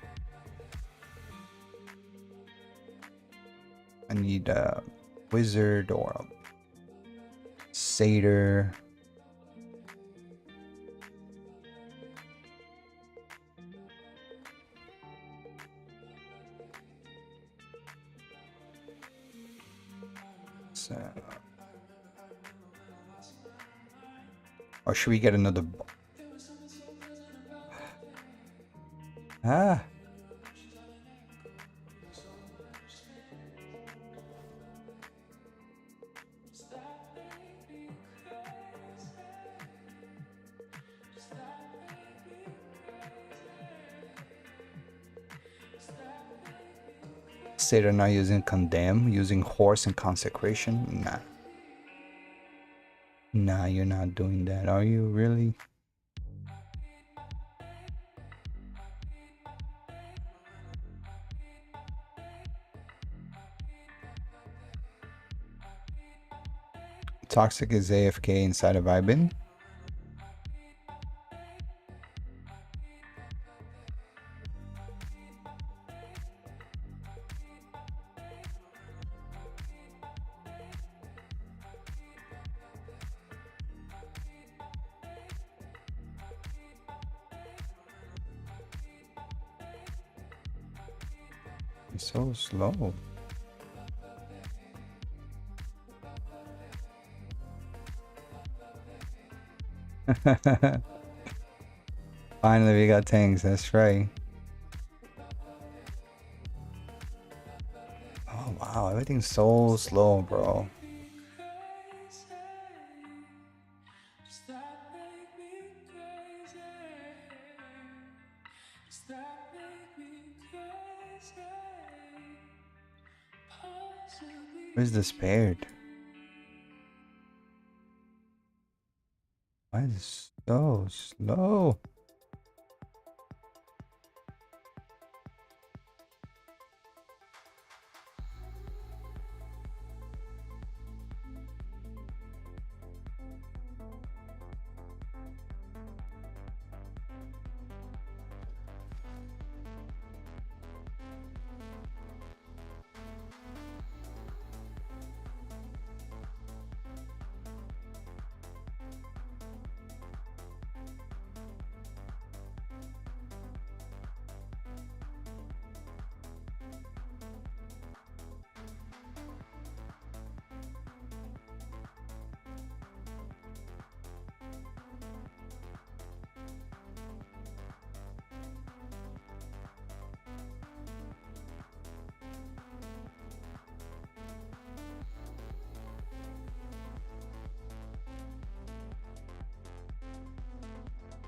I need a wizard or a satyr. So, or should we get another? Ah. Satyr not using condemn, using horse and consecration. Nah. Nah, you're not doing that, are you really? Toxic is AFK inside of Ibin. It's so slow. Finally, we got tanks. That's right. Oh wow, everything's so slow, bro. Where's the spared? Why is it so slow?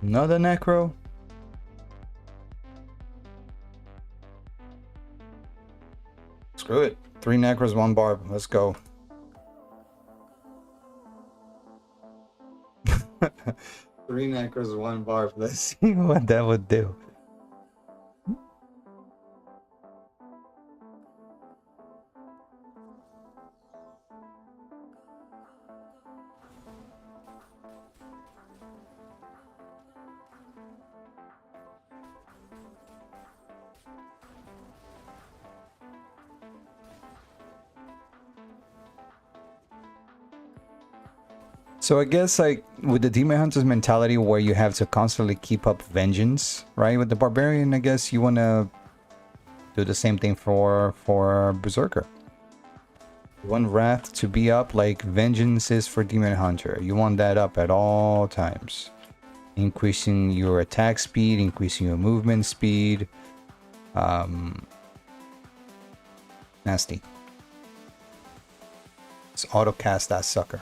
Another necro? Screw it. 3 necros, 1 barb. Let's go. 3 necros, 1 barb. Let's see what that would do. So I guess like with the demon hunter's mentality where you have to constantly keep up vengeance, right? With the barbarian, I guess you want to do the same thing for berserker. You want wrath to be up like vengeance is for demon hunter. You want that up at all times. Increasing your attack speed, increasing your movement speed. Nasty. Let's auto cast that sucker.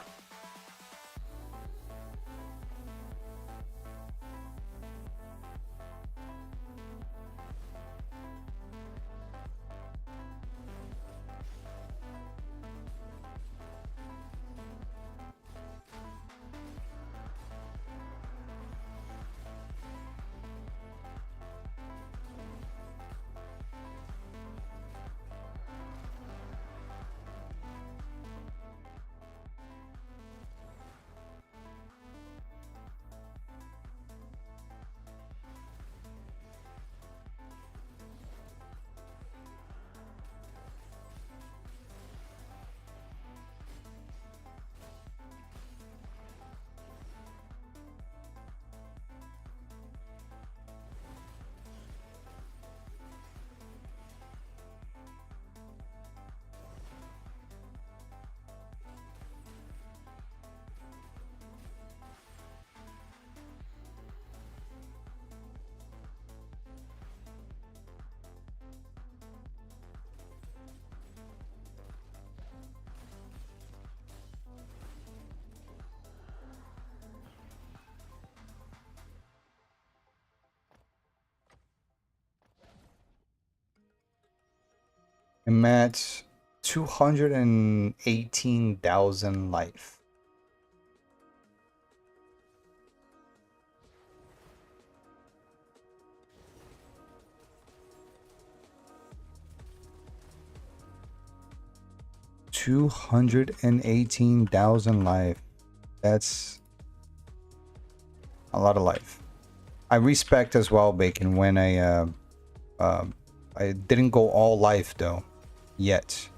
I'm at 218,000 life. $218,000 life. That's a lot of life. I respect as well, Bacon, when I didn't go all life though, yet.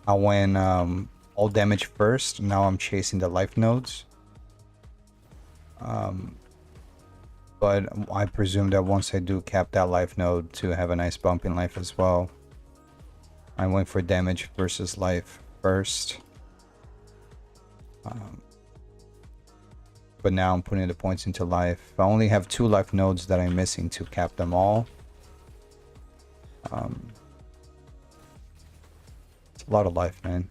I went all damage first. Now I'm chasing the life nodes. But I presume that once I do cap that life node to have a nice bump in life as well. I went for damage versus life first. But now I'm putting the points into life. I only have 2 life nodes that I'm missing to cap them all. It's a lot of life, man.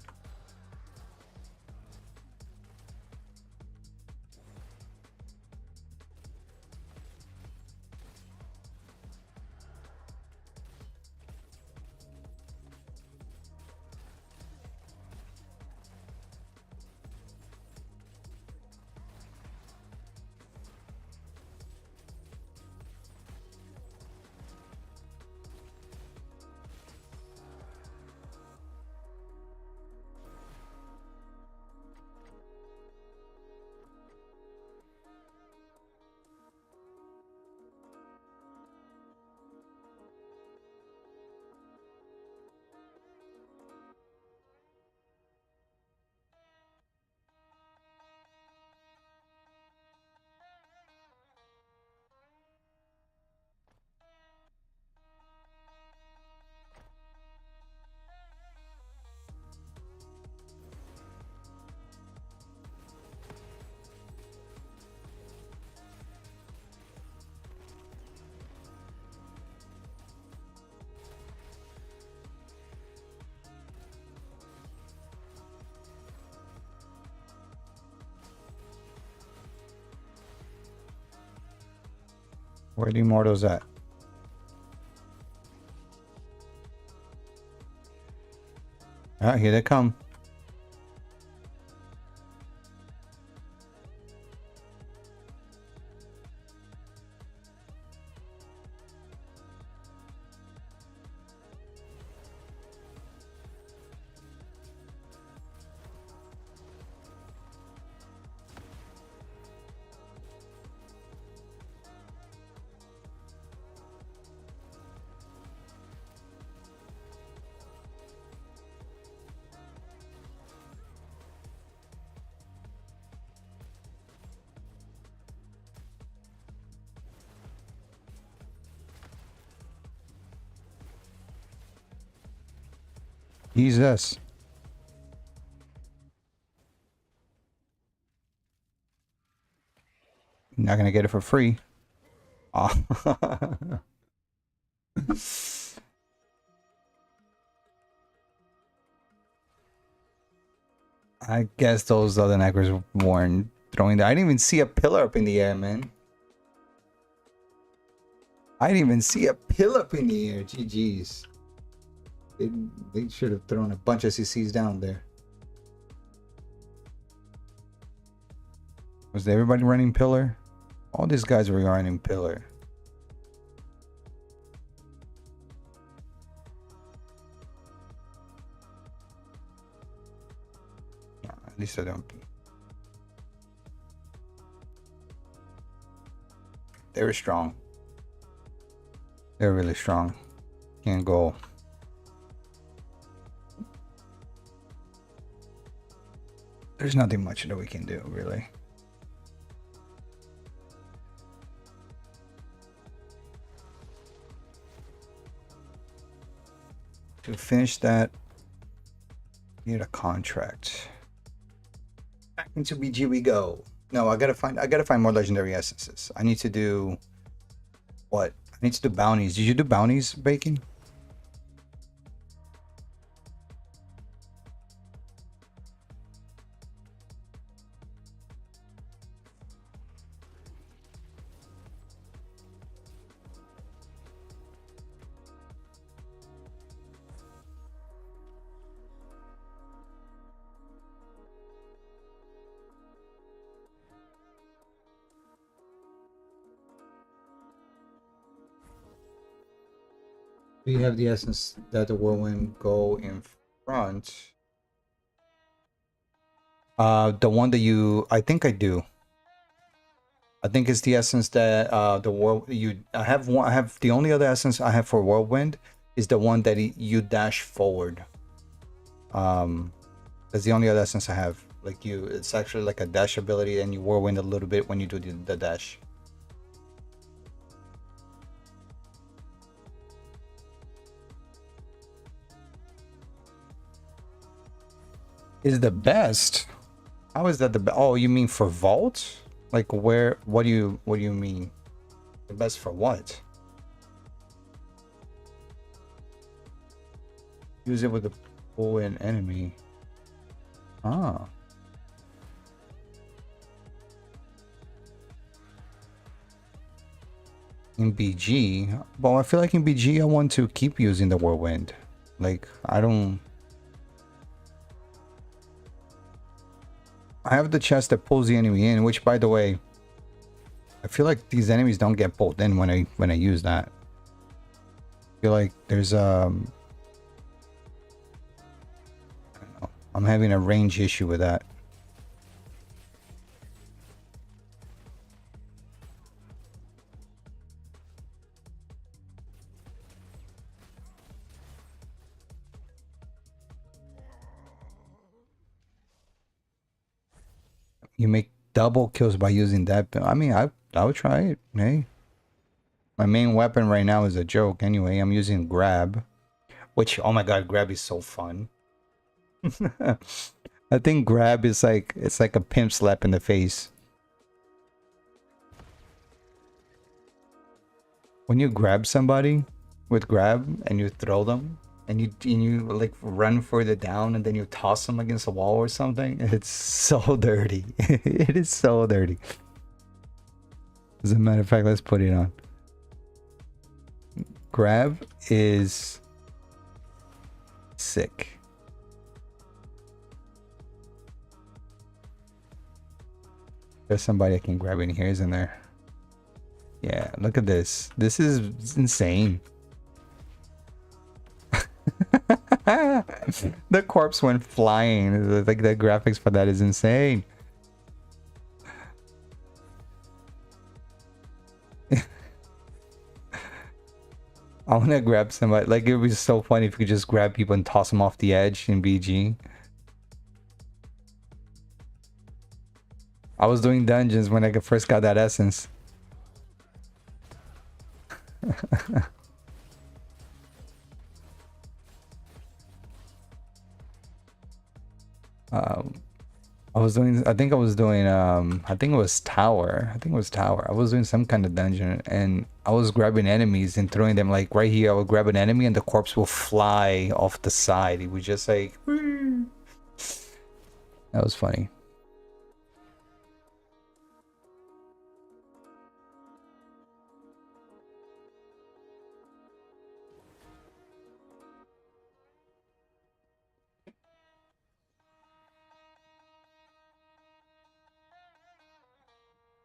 Where the Immortals at? Ah, here they come. Jesus. You're not gonna get it for free. Oh. I guess those other knackers weren't throwing that. I didn't even see a pillar up in the air, man. I didn't even see a pillar up in the air. GG's. They should have thrown a bunch of CCs down there. Was everybody running pillar? All these guys were running pillar. At least I don't. They were strong. They're really strong. Can't go. There's nothing much that we can do, really. To finish that, need a contract. Back into BG we go. No, I gotta find more legendary essences. I need to do what? I need to do bounties. Did you do bounties, Bacon? Do you have the essence that the whirlwind go in front? The one that you, I think I do. I think it's the essence that the world you. I have one. I have the only other essence I have for whirlwind is the one that you dash forward. That's the only other essence I have. Like you, it's actually like a dash ability, and you whirlwind a little bit when you do the dash. Is the best? How is that the best? Oh, you mean for vault? Like where? What do you mean? The best for what? Use it with a pull in enemy. Ah. In BG, well, I feel like in BG I want to keep using the whirlwind. Like I don't. I have the chest that pulls the enemy in, which, by the way, I feel like these enemies don't get pulled in when I use that. I feel like there's I don't know. I'm having a range issue with that. You make double kills by using that. I mean, I would try it. Hey, my main weapon right now is a joke. Anyway, I'm using grab, which, oh my god, grab is so fun. I think grab is like, it's like a pimp slap in the face. When you grab somebody with grab and you throw them and you like run further down and then you toss them against a wall or something, it's so dirty. It is so dirty. As a matter of fact, let's put it on. Grab is sick. There's somebody I can grab in here, isn't there? Yeah, look at this. This is insane. The corpse went flying. Like the graphics for that is insane. I want to grab somebody. Like, it would be so funny if you could just grab people and toss them off the edge in BG. I was doing dungeons when I first got that essence. I was doing, I think I was doing, I think it was tower. I think it was tower. I was doing some kind of dungeon and I was grabbing enemies and throwing them like right here. I would grab an enemy and the corpse will fly off the side. It was just like, that was funny.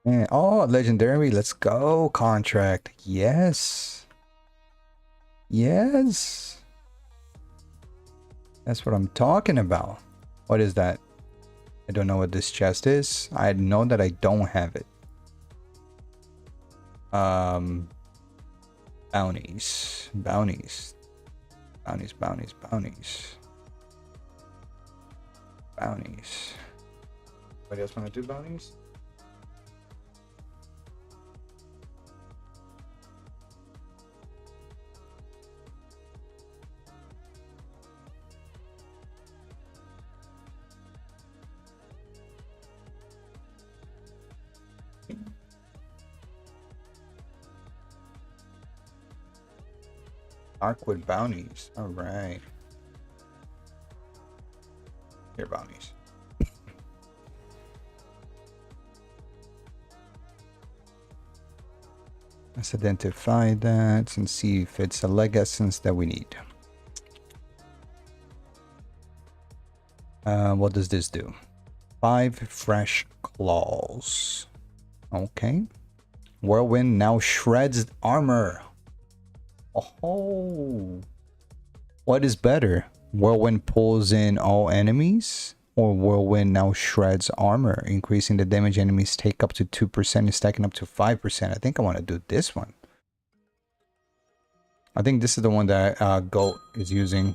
And, oh, legendary. Let's go. Contract. Yes. Yes. That's what I'm talking about. What is that? I don't know what this chest is. I know that I don't have it. Bounties. Bounties. Bounties, bounties, bounties. Bounties. Anybody else want to do bounties? Darkwood bounties. All right. Here, bounties. Let's identify that and see if it's a leg essence that we need. What does this do? 5 fresh claws. Okay. Whirlwind now shreds armor. Oh. What is better? Whirlwind pulls in all enemies, or Whirlwind now shreds armor, increasing the damage enemies take up to 2% and stacking up to 5%. I think I want to do this one. I think this is the one that Goat is using.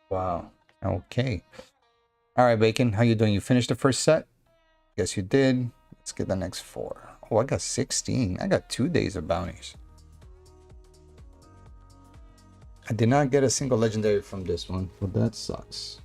Wow. Okay. All right, Bacon. How you doing? You finished the first set? Yes, you did. Let's get the next 4. Oh, I got 16. I got 2 days of bounties. I did not get a single legendary from this one, but that sucks.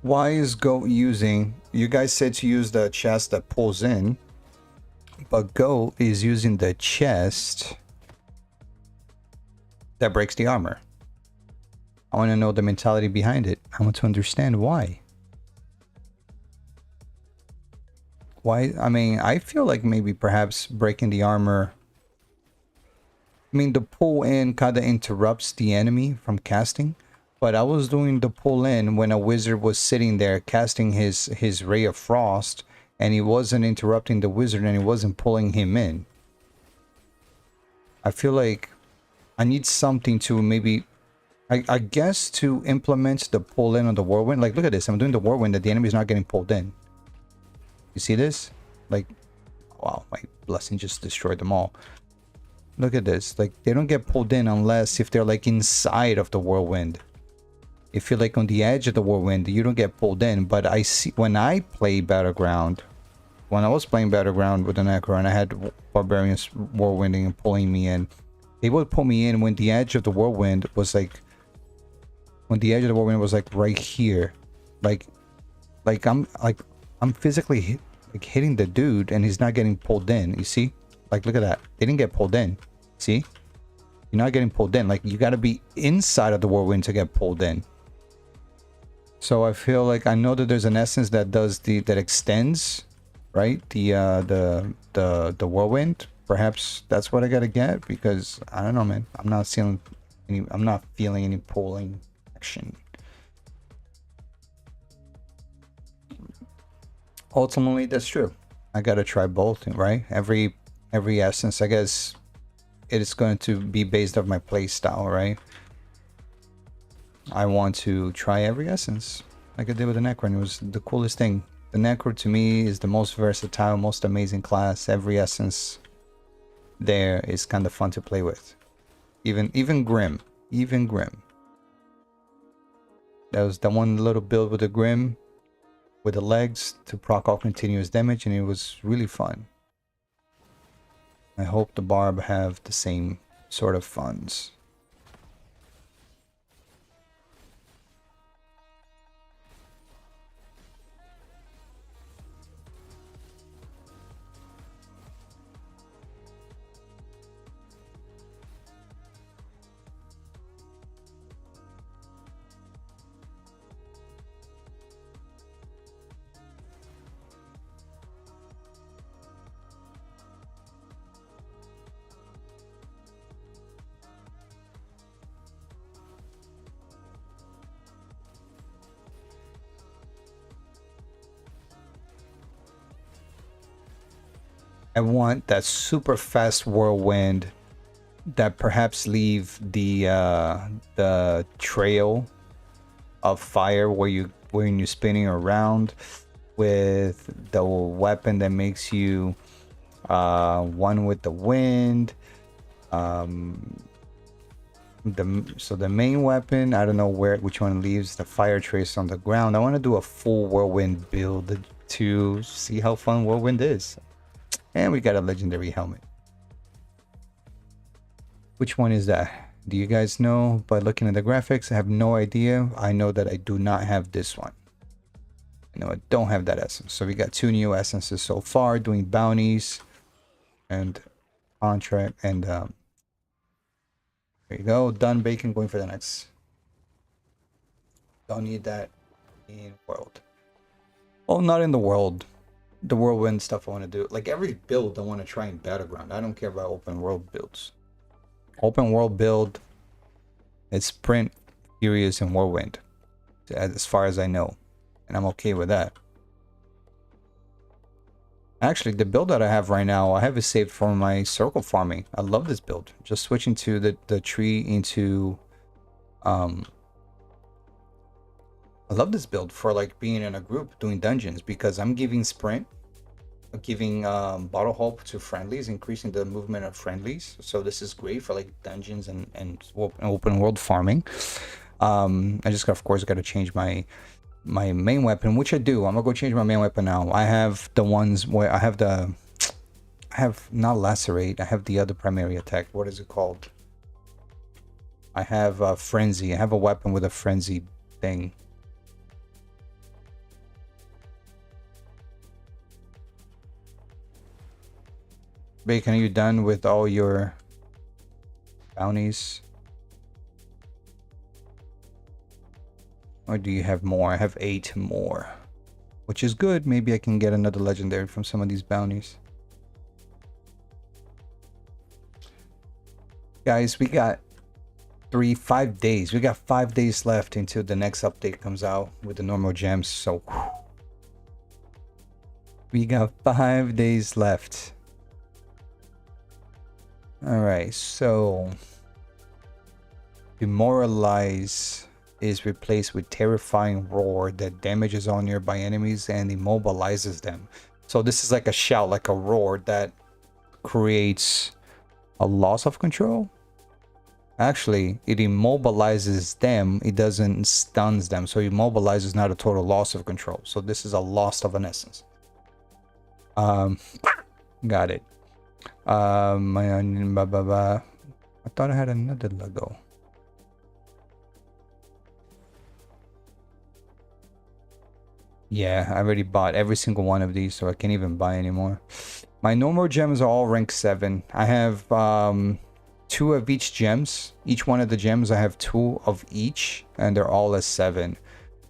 Why is Goat using... You guys said to use the chest that pulls in, but Goat is using the chest that breaks the armor. I want to know the mentality behind it. I want to understand why. Why? I mean, I feel like maybe perhaps breaking the armor... I mean, the pull in kind of interrupts the enemy from casting. But I was doing the pull in when a wizard was sitting there casting his Ray of Frost, and he wasn't interrupting the wizard and he wasn't pulling him in. I feel like I need something to maybe... I guess to implement the pull in on the whirlwind. Like, look at this. I'm doing the whirlwind that the enemy is not getting pulled in. You see this? Like, wow, my blessing just destroyed them all. Look at this. Like, they don't get pulled in unless if they're like inside of the whirlwind. If you're like on the edge of the whirlwind, you don't get pulled in. But I see when I play Battleground, when I was playing Battleground with the Necro and I had Barbarians whirlwinding and pulling me in, they would pull me in when the edge of the whirlwind was like... When the edge of the whirlwind was like right here. Like I'm physically hitting the dude and he's not getting pulled in. You see? Like, look at that. They didn't get pulled in. See? You're not getting pulled in. Like, you got to be inside of the whirlwind to get pulled in. So I feel like I know that there's an essence that does that extends, right? The whirlwind. Perhaps that's what I gotta get, because I don't know, man. I'm not feeling any pulling action. Ultimately, that's true. I gotta try both, right? Every essence, I guess, it is going to be based off my play style, right? I want to try every essence, like I did with the Necro, and it was the coolest thing. The Necro to me is the most versatile, most amazing class. Every essence there is kind of fun to play with. Even Grim. That was the one little build with the Grim, with the legs to proc all continuous damage, and it was really fun. I hope the Barb have the same sort of funds. I want that super fast whirlwind that perhaps leave the trail of fire where you're spinning around, with the weapon that makes you one with the wind. So the main weapon, I don't know which one leaves the fire trace on the ground. I want to do a full whirlwind build to see how fun whirlwind is. And we got a legendary helmet. Which one is that? Do you guys know? By looking at the graphics, I have no idea. I know that I do not have this one. I know I don't have that essence. So we got 2 new essences so far, doing bounties and contract and There you go. Done bacon. Going for the next. Don't need that in world. Oh, not in the world. The whirlwind stuff I want to do. Like every build I want to try in Battleground. I don't care about open world builds. Open world build, it's sprint, furious, and whirlwind. As far as I know. And I'm okay with that. Actually, the build that I have right now, I have it saved for my circle farming. I love this build. Just switching to the tree into I love this build for like being in a group doing dungeons because I'm giving sprint, giving bottle hope to friendlies, increasing the movement of friendlies. So this is great for like dungeons and open world farming. I just of course got to change my main weapon, which I do. I'm gonna go change my main weapon now. I have the ones where I have not lacerate. I have the other primary attack. What is it called? I have frenzy. I have a weapon with a frenzy thing. Bacon, are you done with all your bounties? Or do you have more? I have 8 more. Which is good. Maybe I can get another legendary from some of these bounties. Guys, we got 5 days. We got 5 days left until the next update comes out with the normal gems. So we got 5 days left. Alright, so Demoralize is replaced with Terrifying Roar that damages all nearby enemies and immobilizes them. So this is like a shout, like a roar that creates a loss of control. Actually, it immobilizes them, it doesn't stuns them. So immobilize is not a total loss of control. So this is a loss of an essence. Got it. I thought I had another Lego. Yeah, I already bought every single one of these, so I can't even buy anymore. My normal gems are all rank 7. I have 2 of each gems. Each one of the gems, I have 2 of each, and they're all at 7.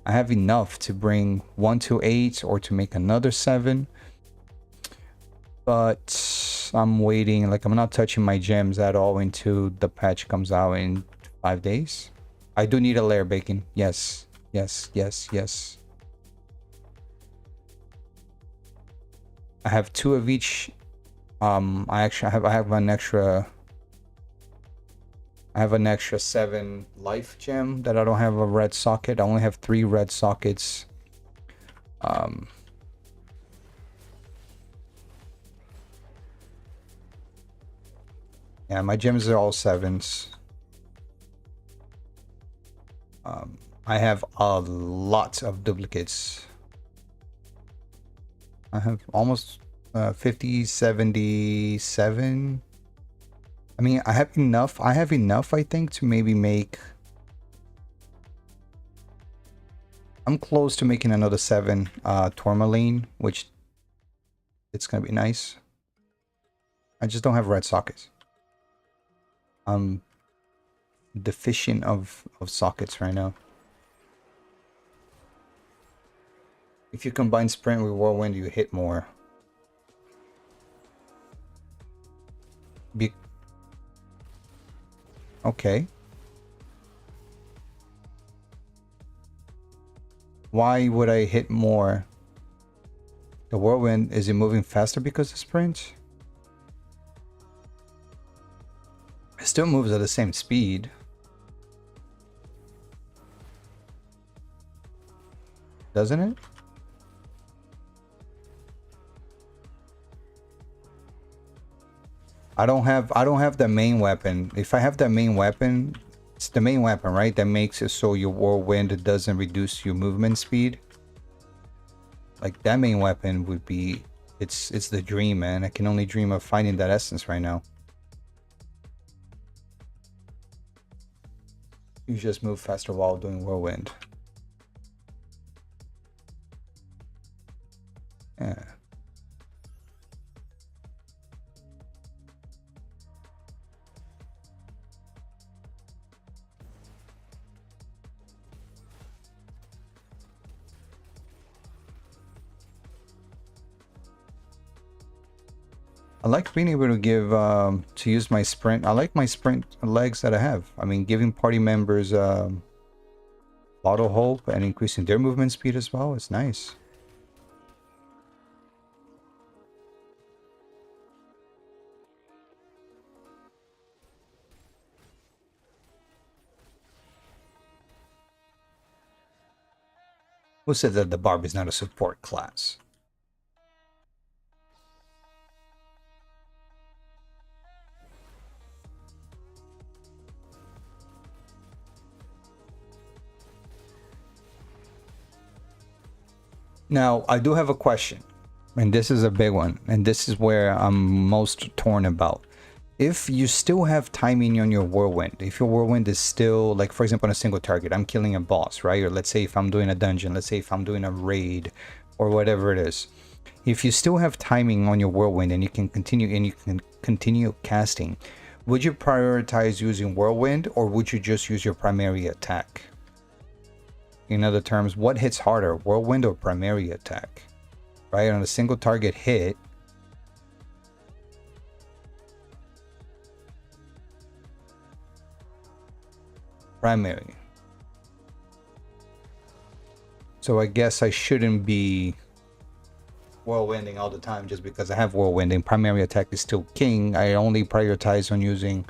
I have enough to bring 1 to 8 or to make another 7. But I'm waiting, like I'm not touching my gems at all until the patch comes out in 5 days. I do need a layer bacon. Yes, yes, yes, yes. I have 2 of each. I have an extra. I have an extra 7 life gem that I don't have a red socket. I only have 3 red sockets. Yeah, my gems are all 7s. I have a lot of duplicates. I have almost 50, 77. I mean, I have enough. I think, to maybe make... I'm close to making another 7 tourmaline, which it's going to be nice. I just don't have red sockets. I'm deficient of sockets right now. If you combine sprint with whirlwind, you hit more. Okay. Why would I hit more? The whirlwind, is it moving faster because of sprint? It still moves at the same speed. Doesn't it? I don't have the main weapon. If I have the main weapon, it's the main weapon, right? That makes it so your whirlwind doesn't reduce your movement speed. Like that main weapon would be, it's the dream, man. I can only dream of finding that essence right now. You just move faster while doing whirlwind. Yeah. I like being able to give to use my sprint. I like my sprint legs that I have. I mean, giving party members auto hope and increasing their movement speed as well. It's nice. Who said that the Barb is not a support class? Now, I do have a question, and this is a big one, and this is where I'm most torn about. If you still have timing on your whirlwind, if your whirlwind is still, like, for example, on a single target, I'm killing a boss, right? Or let's say if I'm doing a dungeon, let's say if I'm doing a raid, or whatever it is. If you still have timing on your whirlwind and you can continue casting, would you prioritize using whirlwind, or would you just use your primary attack? In other terms, what hits harder, whirlwind or primary attack? Right, on a single target hit, primary. So I guess I shouldn't be whirlwinding all the time just because I have whirlwinding. Primary attack is still king. I only prioritize on using,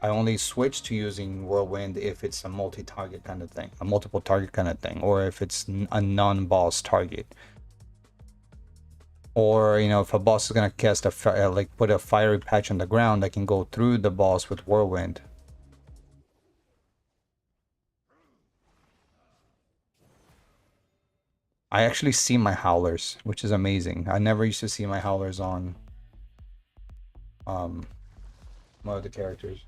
I only switch to using whirlwind if it's a multi-target kind of thing, a multiple target kind of thing, or if it's a non-boss target. Or, you know, if a boss is gonna cast a like put a fiery patch on the ground, I can go through the boss with whirlwind. I actually see my howlers, which is amazing. I never used to see my howlers on my other characters.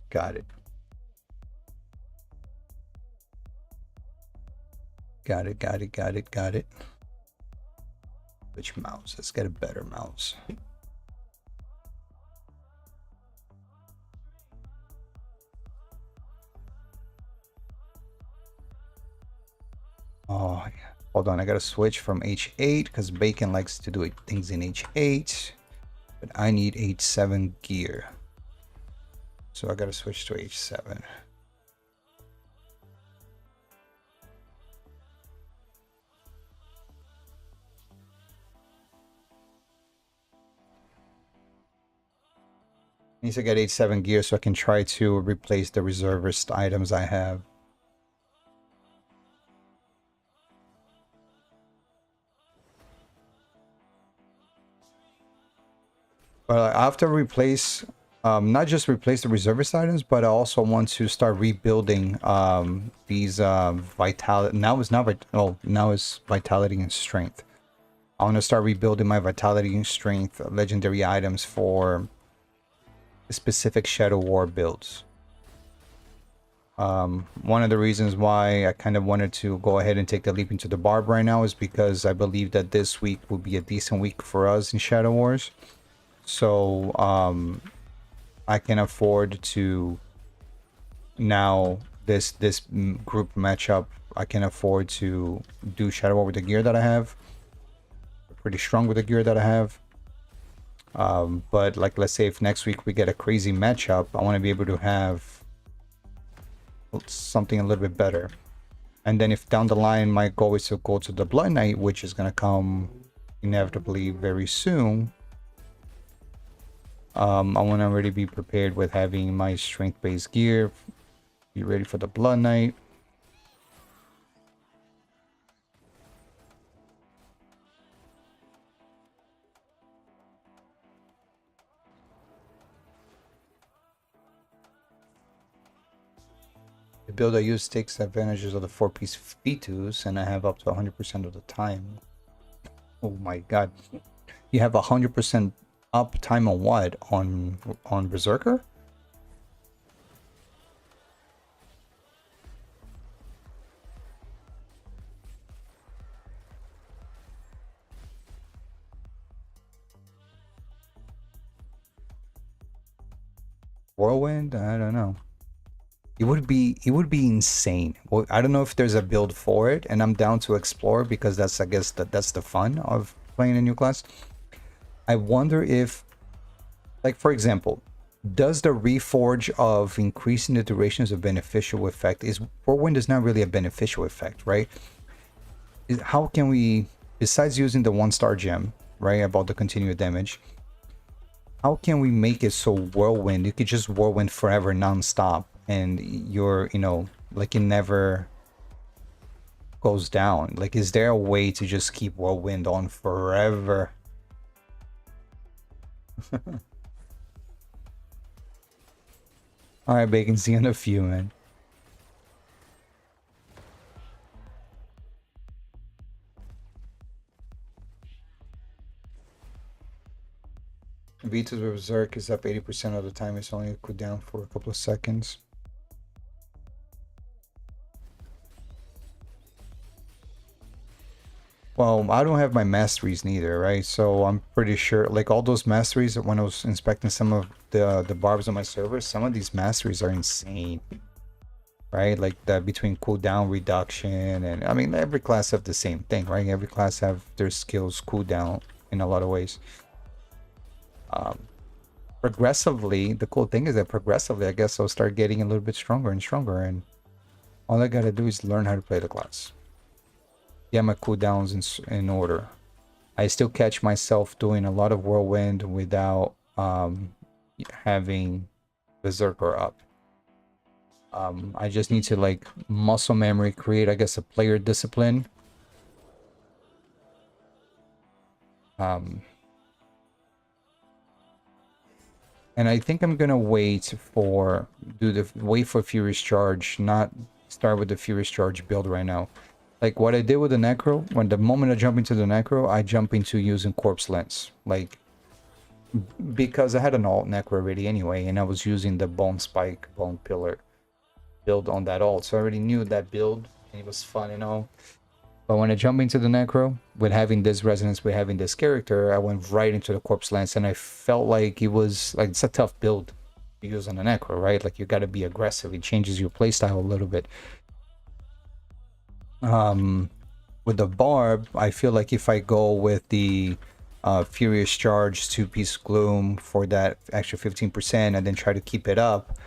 Got it. Got it, got it, got it, got it. Which mouse? Let's get a better mouse. Oh, yeah. Hold on, I gotta switch from H8 because Bacon likes to do things in H8, but I need H7 gear. So I gotta switch to H7. Needs to get H7 gear so I can try to replace the reservist items I have. But I have to replace, not just replace the reservist items, but I also want to start rebuilding these vitality. Now it's not now it's vitality and strength. I want to start rebuilding my vitality and strength legendary items for specific Shadow War builds. One of the reasons why I kind of wanted to go ahead and take the leap into the Barb right now is because I believe that this week will be a decent week for us in Shadow Wars. So I can afford to now this group matchup. I can afford to do Shadow War with the gear that I have. Pretty strong with the gear that I have. But like, let's say if next week we get a crazy matchup, I want to be able to have something a little bit better. And then if down the line my goal is to go to the Blood Knight, which is gonna come inevitably very soon. I want to already be prepared with having my strength-based gear. Be ready for the Blood Knight. The build I use takes advantages of the 4-piece Fetus, and I have up to 100% of the time. Oh my god. You have 100% uptime on what? On Berserker? Whirlwind? I don't know. it would be insane. Well, I don't know if there's a build for it, and I'm down to explore because I guess that's the fun of playing a new class. I wonder if, like, for example, does the reforge of increasing the durations of beneficial effect, is Whirlwind is not really a beneficial effect, right? How can we, besides using the 1-star gem, right, about the continued damage, how can we make it so Whirlwind, you could just Whirlwind forever non-stop and you're, like it never goes down? Like, is there a way to just keep Whirlwind on forever? All right, Bacon, see you in a few, man. V2's Berserk is up 80% of the time. It's only a cooldown for a couple of seconds. Well, I don't have my masteries neither, right? So I'm pretty sure, like all those masteries, when I was inspecting some of the barbs on my server, some of these masteries are insane, right? Like that between cooldown reduction, and I mean every class have the same thing, right? Every class have their skills cooldown in a lot of ways. Progressively, the cool thing is that progressively, I guess I'll start getting a little bit stronger and stronger, and all I gotta do is learn how to play the class. Get my cooldowns in order. I still catch myself doing a lot of Whirlwind without having Berserker up. I just need to like muscle memory create, I guess, a player discipline. And I think I'm gonna wait for Furious Charge, not start with the Furious Charge build right now. Like what I did with the Necro, when the moment I jump into the Necro, I jump into using Corpse Lens. Like, because I had an alt Necro already anyway, and I was using the Bone Spike, Bone Pillar build on that alt. So I already knew that build, and it was fun and all. But when I jump into the Necro, with having this resonance, with having this character, I went right into the Corpse Lens, and I felt like it was, like, it's a tough build to use on a Necro, right? Like, you gotta be aggressive. It changes your playstyle a little bit. With the Barb, I feel like if I go with the Furious Charge 2-piece Gloom for that extra 15% and then try to keep it up,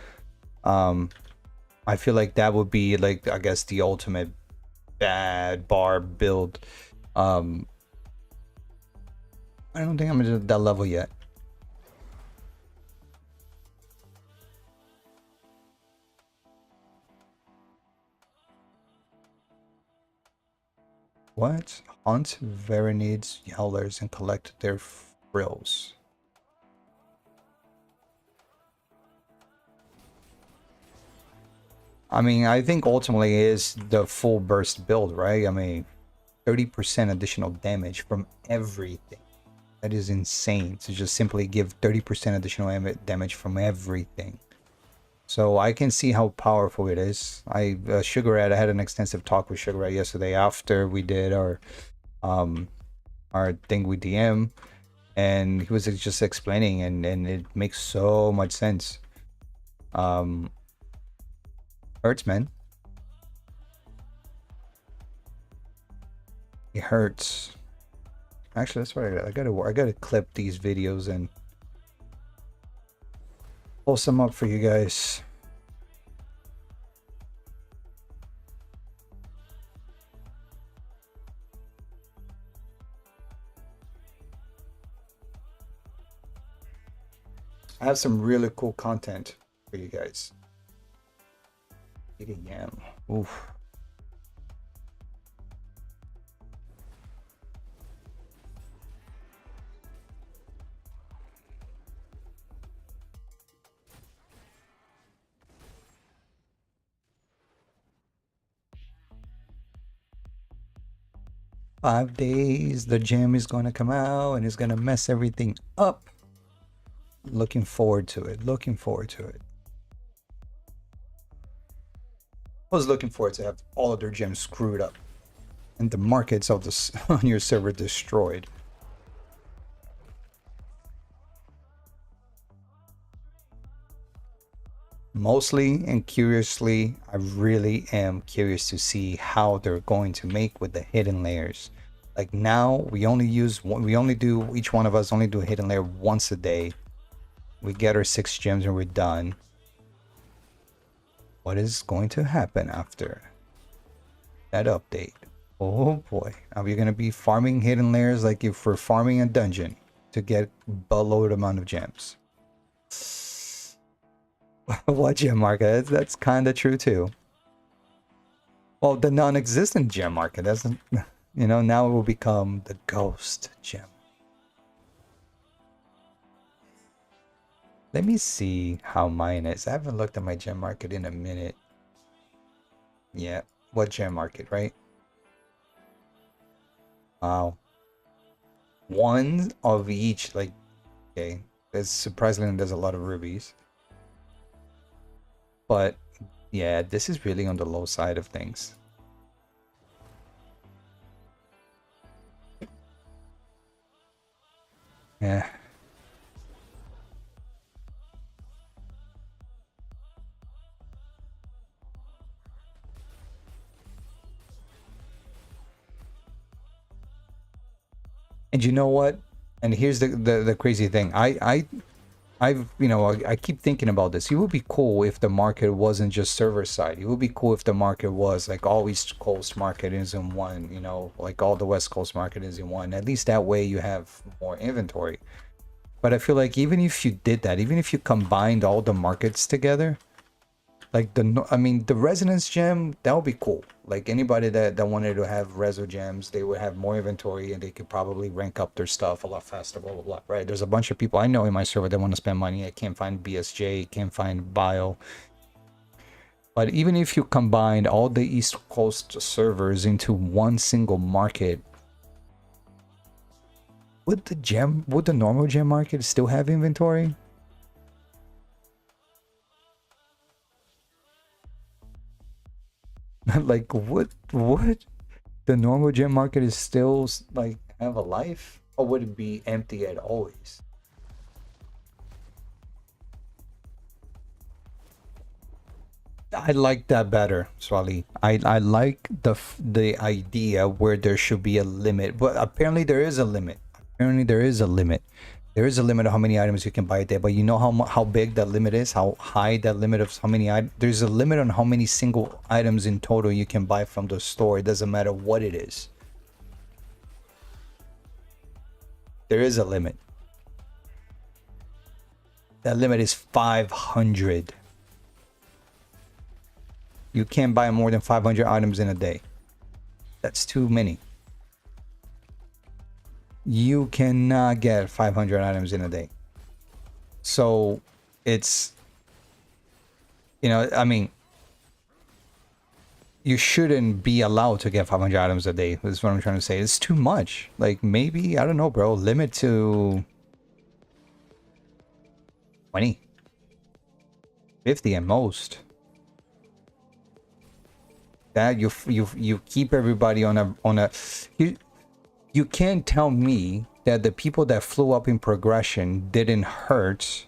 I feel like that would be, like, I guess the ultimate bad Barb build. I don't think I'm at that level yet. What? Hunt Verenids, Yowlers, and collect their frills. I mean, I think ultimately is the full burst build, right? I mean, 30% additional damage from everything. That is insane to just simply give 30% additional damage from everything. So I can see how powerful it is. Sugar Rat, I had an extensive talk with Sugar Rat yesterday after we did our thing with DM, and he was just explaining, and it makes so much sense. Hurts, man. It hurts. Actually, that's what I gotta clip these videos and post them up for you guys. I have some really cool content for you guys. Eating yam. Oof. Five days, the gem is going to come out and it's going to mess everything up. Looking forward to it. Looking forward to it. I was looking forward to have all of their gems screwed up and the markets of this on your server destroyed. Mostly and curiously, I really am curious to see how they're going to make with the hidden layers. Like now, we only use one, we only do, each one of us only do a hidden layer once a day. We get our 6 gems and we're done. What is going to happen after that update? Oh boy, are we gonna be farming hidden layers like if we're farming a dungeon to get boatload amount of gems? What gem market? That's kind of true too. Well, the non-existent gem market doesn't, you know, now it will become the ghost gem. Let me see how mine is. I haven't looked at my gem market in a minute. Yeah, what gem market, right? Wow. One of each, like, okay. There's surprisingly there's a lot of rubies. But yeah, this is really on the low side of things. Yeah. And you know what? And here's the crazy thing. I've, you know, I keep thinking about this. It would be cool if the market wasn't just server side. It would be cool if the market was like all East Coast market is in one, you know, like all the West Coast market is in one. At least that way you have more inventory. But I feel like even if you did that, even if you combined all the markets together, like I mean, the resonance gem, that would be cool. Like anybody that wanted to have reso gems, they would have more inventory and they could probably rank up their stuff a lot faster, blah, blah, blah, right? There's a bunch of people I know in my server that want to spend money. I can't find BSJ, can't find Bio. But even if you combine all the East Coast servers into one single market, would the normal gem market still have inventory? Like would the normal gem market is still like have a life, or would it be empty at always? I like that better, Swali. I like the idea where there should be a limit, but apparently there is a limit. Apparently there is a limit. There is a limit of how many items you can buy a day, but you know how big that limit is, how high that limit of how many items. There's a limit on how many single items in total you can buy from the store. It doesn't matter what it is. There is a limit. That limit is 500. You can't buy more than 500 items in a day. That's too many. You cannot get 500 items in a day. So it's, you know, I mean, you shouldn't be allowed to get 500 items a day. That's what I'm trying to say. It's too much. Like maybe, I don't know, bro, limit to 20, 50 at most. That you keep everybody on a you can't tell me that the people that flew up in progression didn't hurt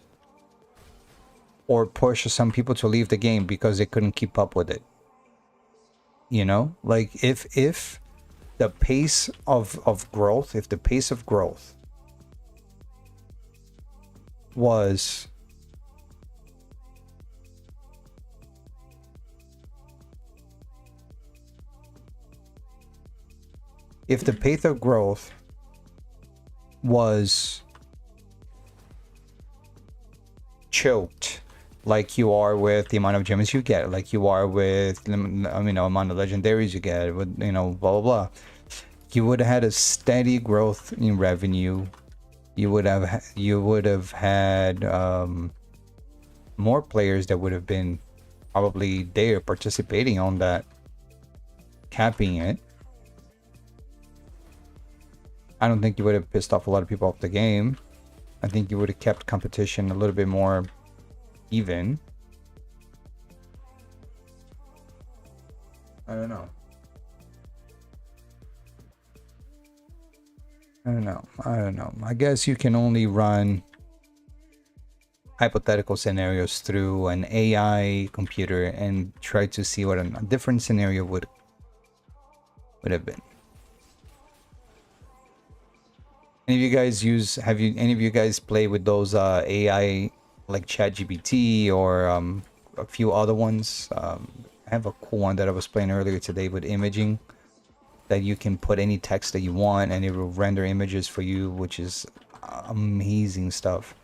or push some people to leave the game because they couldn't keep up with it. You know, like if the pace of growth, if the pace of growth was if the pace of growth was choked like you are with the amount of gems you get, like you are with, I mean, amount of legendaries you get, with, you know, blah blah blah, you would have had a steady growth in revenue. You would have had more players that would have been probably there participating on that, capping it. I don't think you would have pissed off a lot of people off the game. I think you would have kept competition a little bit more even. I don't know. I don't know. I guess you can only run hypothetical scenarios through an AI computer and try to see what a different scenario would have been. Any of you guys any of you guys play with those AI like ChatGPT or a few other ones? I have a cool one that I was playing earlier today with imaging, that you can put any text that you want and it will render images for you, which is amazing stuff.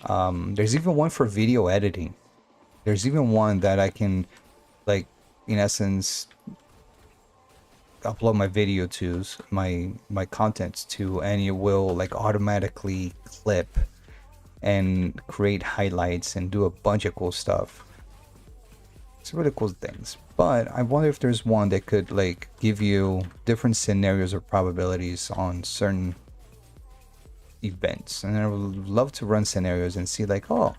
There's even one for video editing. There's even one that I can, like, in essence, upload my video to my contents to, and it will like automatically clip and create highlights and do a bunch of cool stuff. It's really cool things. But I wonder if there's one that could like give you different scenarios or probabilities on certain events. And I would love to run scenarios and see like, oh,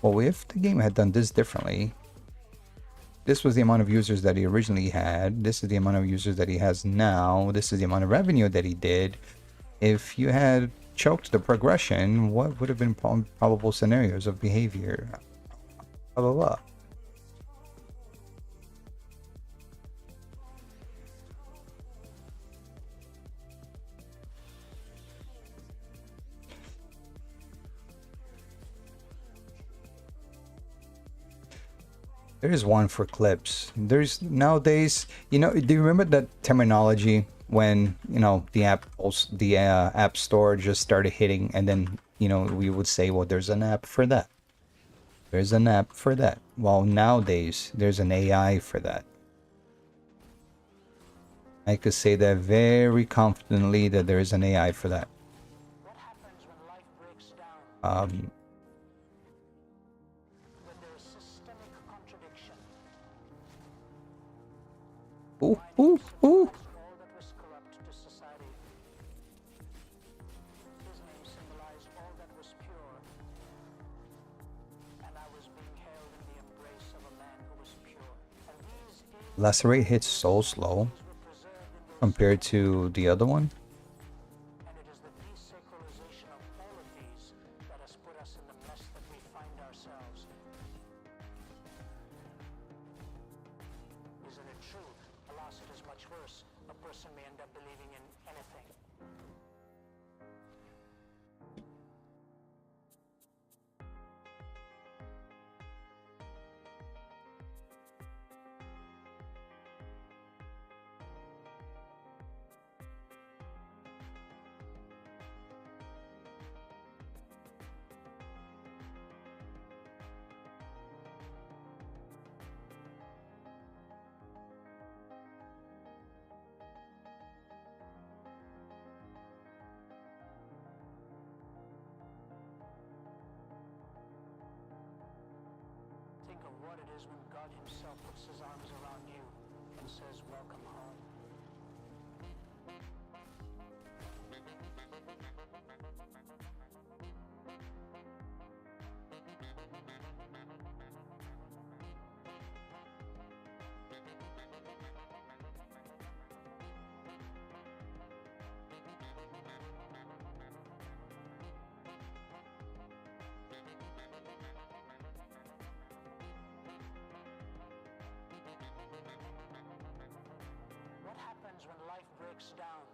well, if the game had done this differently, this was the amount of users that he originally had, this is the amount of users that he has now, this is the amount of revenue that he did. If you had choked the progression, what would have been probable scenarios of behavior? Blah, blah, blah. There is one for clips. There's nowadays, do you remember that terminology when, the app store just started hitting, and then, we would say, well, there's an app for that. There's an app for that. Well, nowadays, there's an AI for that. I could say that very confidently that there is an AI for that. What happens when life breaks down? When there is systemic contradiction? Ooh, ooh, ooh. All that was corrupt to society. His name symbolized all that was pure. And I was being held in the embrace of a man who was pure. And these Lacerate hits so slow were preserved in those, compared to the other one. and it is the desacralization of all of these that has put us in the mess that we find ourselves. Isn't it true? Alas, it is much worse. A person may end up believing in anything. Think of what it is when God himself puts his arms around you and says, welcome home. What happens when life breaks down?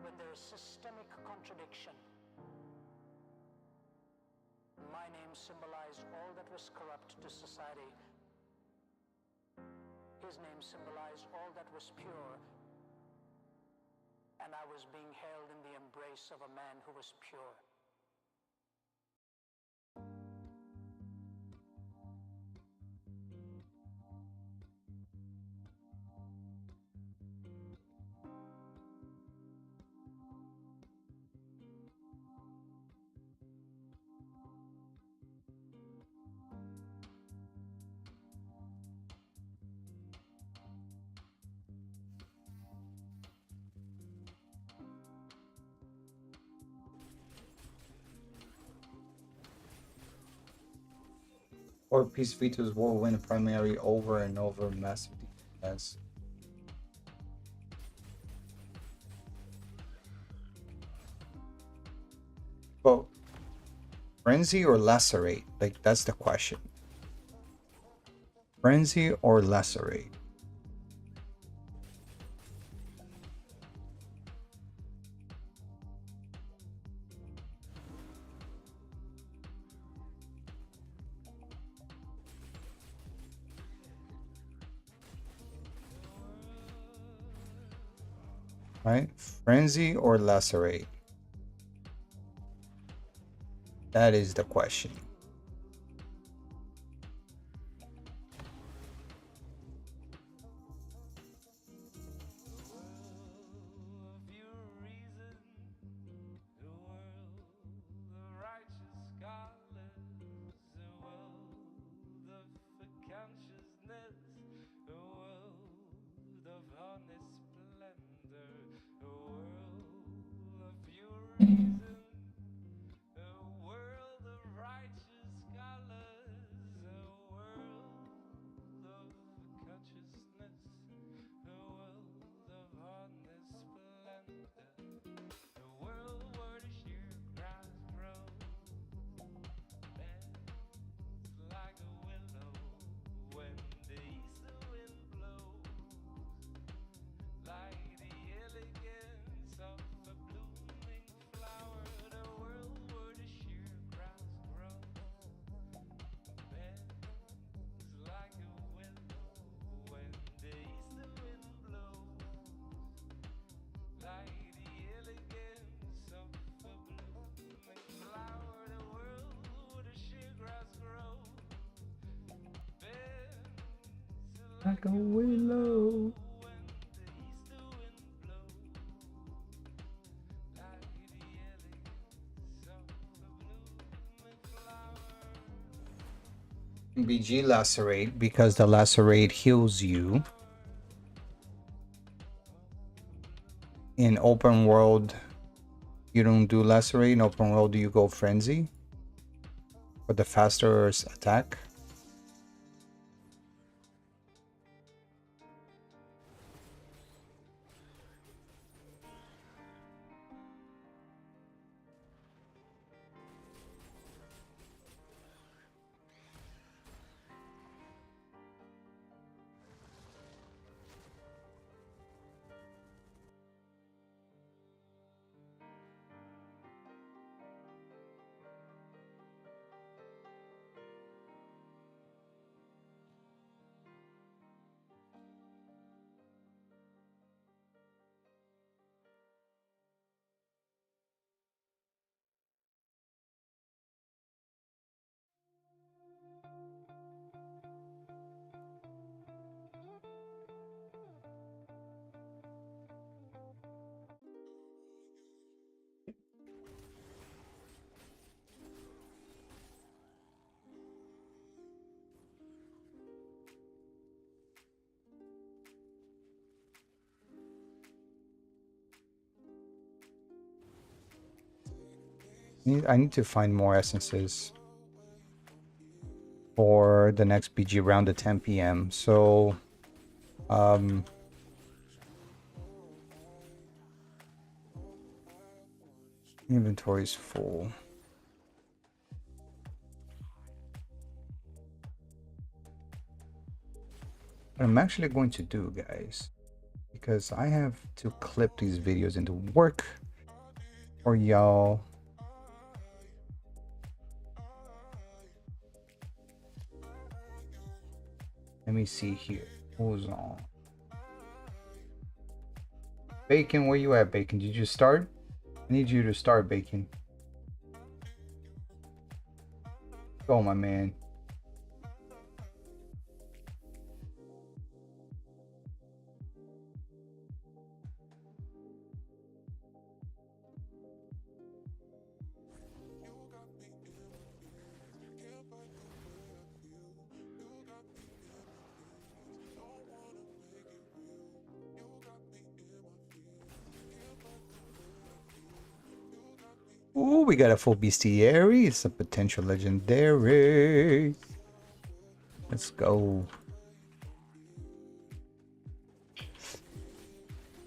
When there is systemic contradiction. My name symbolized all that was corrupt to society. His name symbolized all that was pure. And I was being held in the embrace of a man who was pure. Or Peace Vito's will win primary over and over massive defense. Well, frenzy or lacerate? Like, that's the question. Frenzy or lacerate? Right? Frenzy or lacerate? That is the question. Like a willow. BG lacerate because the lacerate heals you. In open world, you don't do lacerate. In open world, you go frenzy for the faster attack. I need to find more essences for the next BG round at 10 p.m. So, inventory is full. What I'm actually going to do, guys, because I have to clip these videos into work for y'all. Let me see here. Who's on? Bacon, where you at, Bacon? Did you start? I need you to start, Bacon. Go, my man. Ooh, we got a full bestiary. It's a potential legendary. Let's go.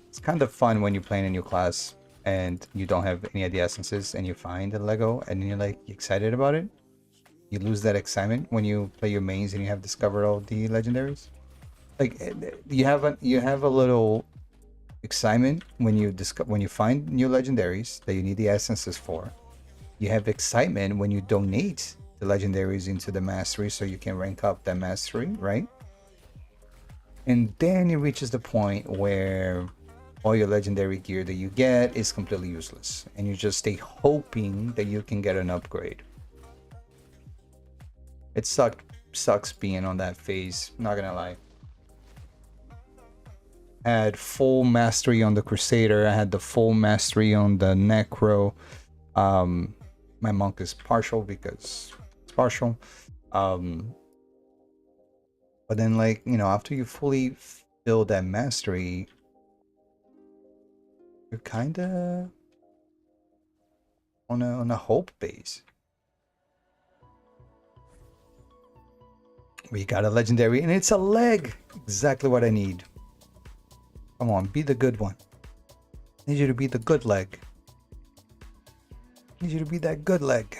It's kind of fun when you're playing a new class and you don't have any of the essences and you find the Lego and you're like excited about it, you lose that excitement when you play your mains and you have discovered all the legendaries. Like you have a little excitement when you find new legendaries that you need the essences for. You have excitement when you donate the legendaries into the mastery so you can rank up that mastery, right? And then it reaches the point where all your legendary gear that you get is completely useless and you just stay hoping that you can get an upgrade. It sucks being on that phase, not gonna lie. I had full mastery on the Crusader, I had the full mastery on the Necro. My monk is partial because it's partial. But then, like, you know, after you fully fill that mastery, you're kind of on a hope base. We got a legendary, and it's a leg. Exactly what I need. Come on, be the good one. I need you to be the good leg. I need you to be that good leg.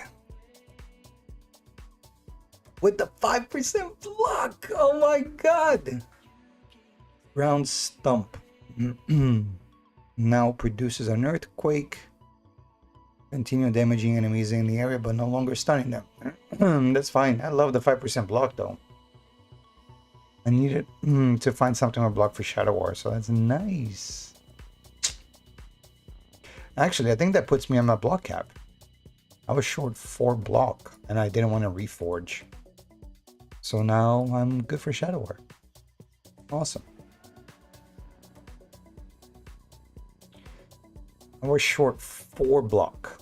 With the 5% block. Oh my god. Round stump. Now produces an earthquake. Continue damaging enemies in the area, but no longer stunning them. That's fine. I love the 5% block though. I needed to find something to block for Shadow War, so that's nice. Actually, I think that puts me on my block cap. I was short 4 block, and I didn't want to reforge. So now I'm good for Shadow War. Awesome. I was short 4 block,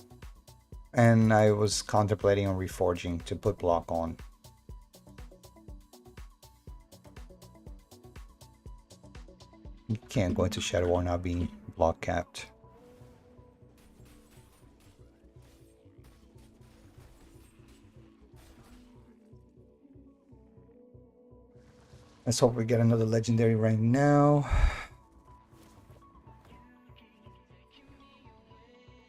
and I was contemplating on reforging to put block on. You can't go into Shadow War not being block capped. Let's hope we get another legendary right now.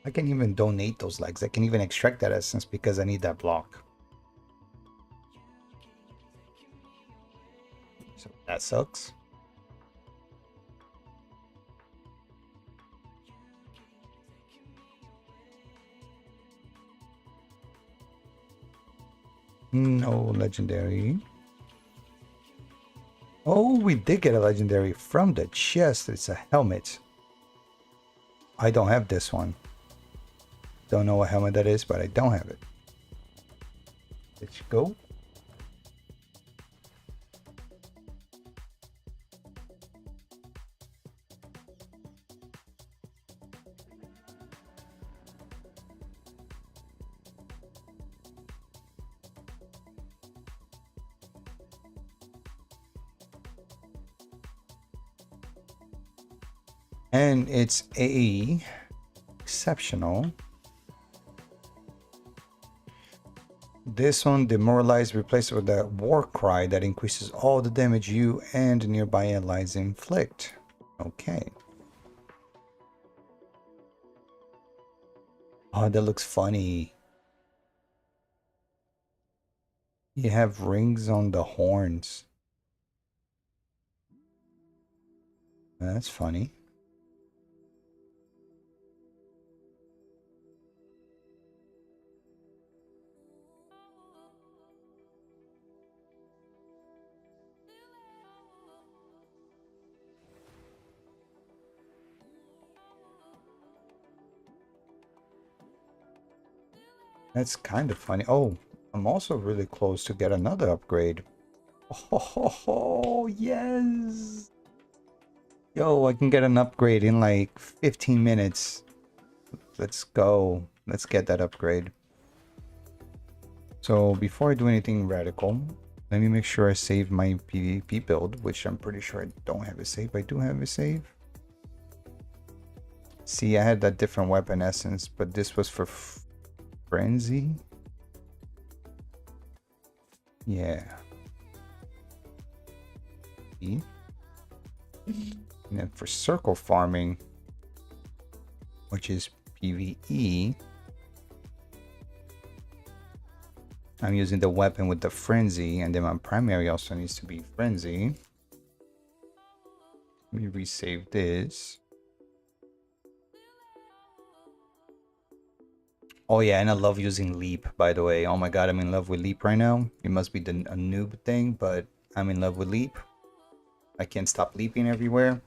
I can even donate those legs. I can even extract that essence because I need that block. So that sucks. No legendary. Oh, we did get a legendary from the chest. It's a helmet. I don't have this one. Don't know what helmet that is, but I don't have it. Let's go. And it's a exceptional. This one, demoralized, replaced with a war cry that increases all the damage you and nearby allies inflict. Okay. Oh, that looks funny. You have rings on the horns. That's funny. That's kind of funny. Oh, I'm also really close to get another upgrade. Oh, yes. Yo, I can get an upgrade in like 15 minutes. Let's go. Let's get that upgrade. So before I do anything radical, let me make sure I save my PvP build, which I'm pretty sure I don't have a save. I do have a save. See, I had that different weapon essence, but this was for Frenzy. Yeah. See? And then for circle farming, which is PvE. I'm using the weapon with the frenzy, and then my primary also needs to be frenzy. Let me resave this. Oh yeah, and I love using leap, by the way. Oh my god, I'm in love with leap right now. It must be a noob thing, but I'm in love with leap. I can't stop leaping everywhere.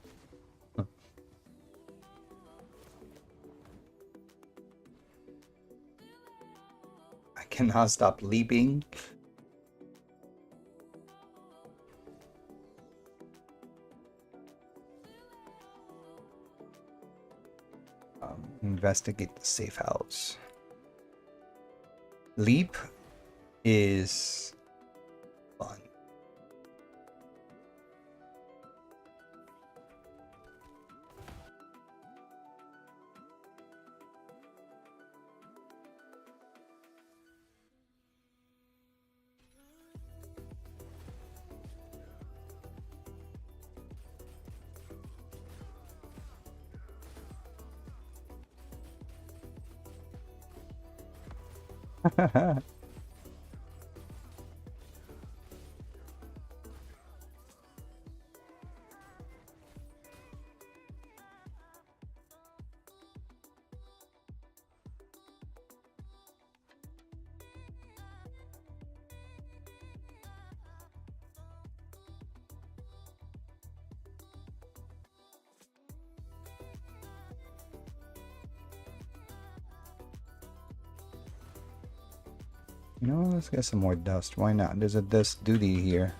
I cannot stop leaping. Investigate the safe house. Leap is fun. You know, let's get some more dust. Why not? There's a dust duty here.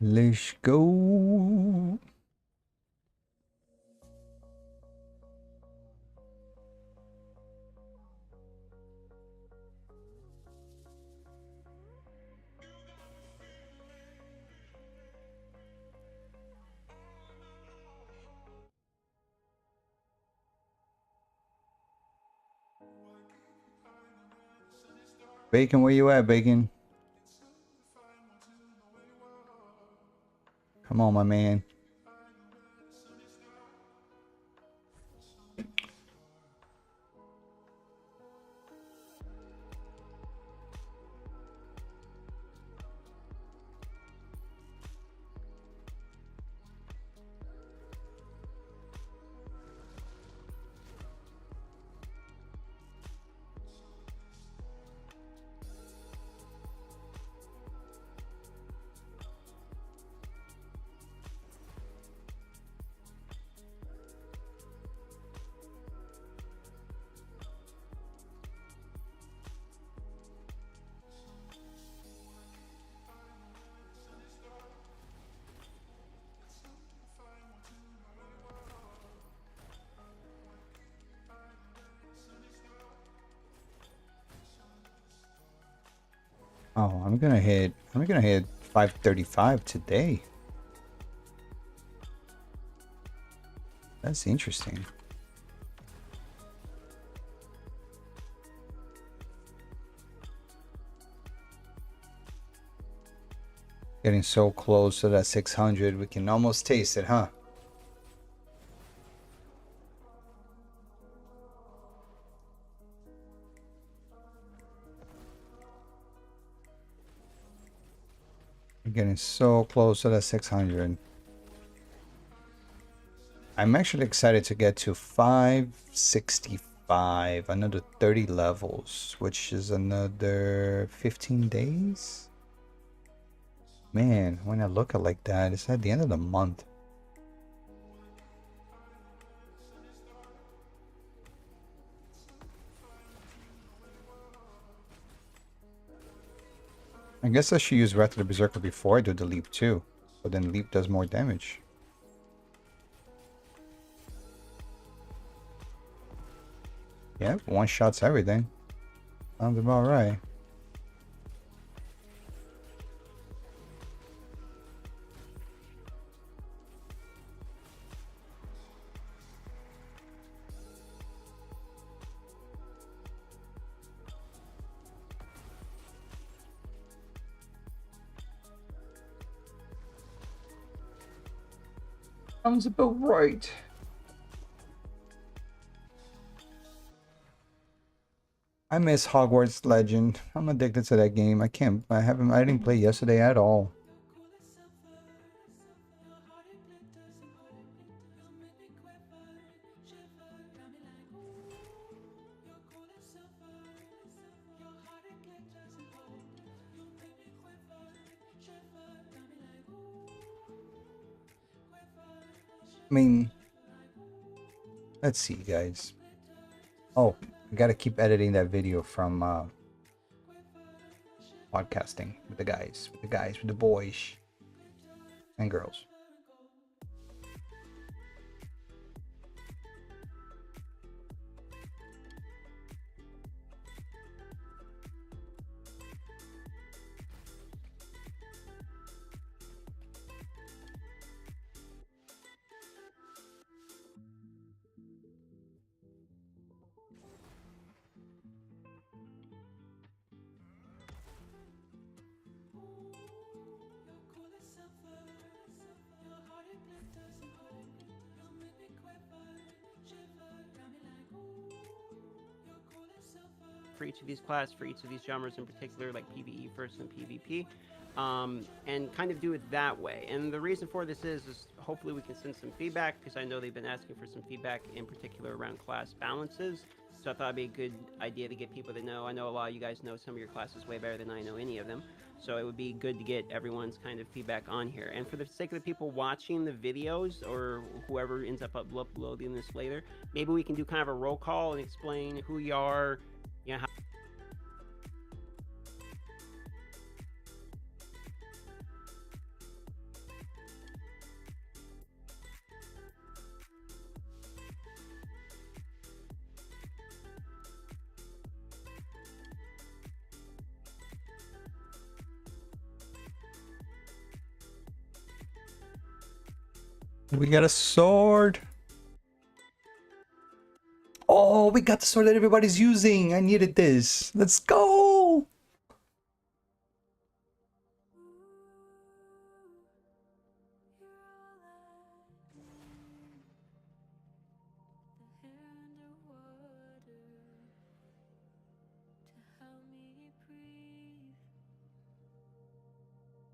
Let's go. Bacon, where you at, Bacon? Come on, my man. Oh, I'm gonna hit 535 today. That's interesting. Getting so close to that 600, we can almost taste it, huh? We're getting so close to that 600. I'm actually excited to get to 565, another 30 levels, which is another 15 days. Man, when I look at like that, it's at the end of the month. I guess I should use Wrath of the Berserker before I do the leap too. But then leap does more damage. Yeah, one shots everything. Sounds about right. Sounds about right. I miss Hogwarts Legend. I'm addicted to that game. I can't. I didn't play yesterday at all. I mean, let's see, guys. Oh, I gotta keep editing that video from podcasting with the guys, with the boys and girls. For each of these classes, for each of these genres in particular, like PvE first and PvP, and kind of do it that way. And the reason for this is hopefully we can send some feedback, because I know they've been asking for some feedback in particular around class balances. So I thought it'd be a good idea to get people to know. I know a lot of you guys know some of your classes way better than I know any of them. So it would be good to get everyone's kind of feedback on here. And for the sake of the people watching the videos, or whoever ends up uploading this later, maybe we can do kind of a roll call and explain who you are, you know, how We got a sword. Oh, we got the sword that everybody's using. I needed this. Let's go.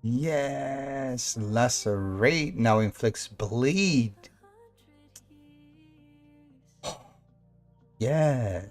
Yes, lacerate now inflicts bleed. Yes.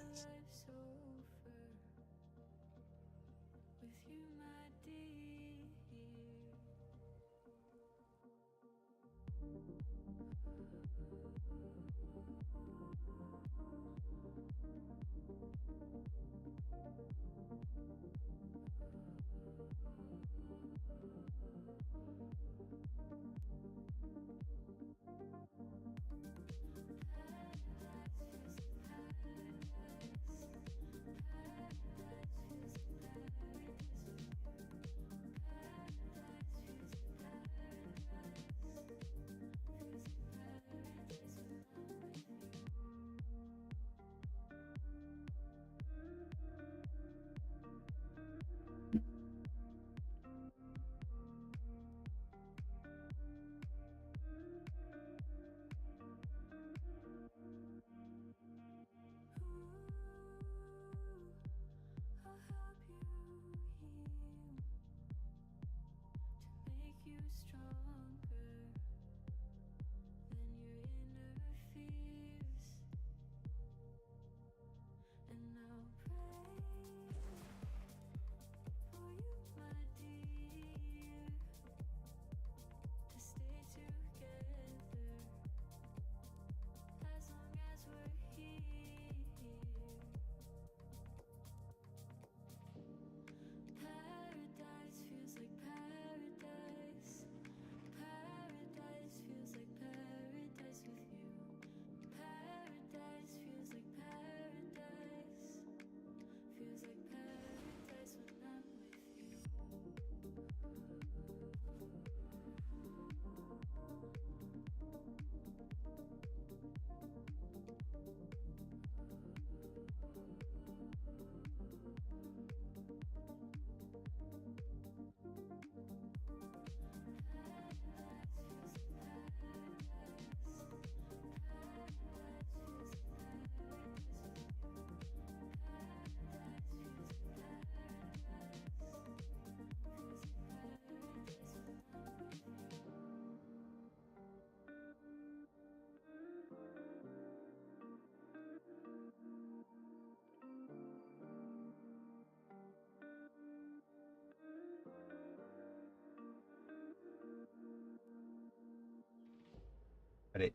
Got it.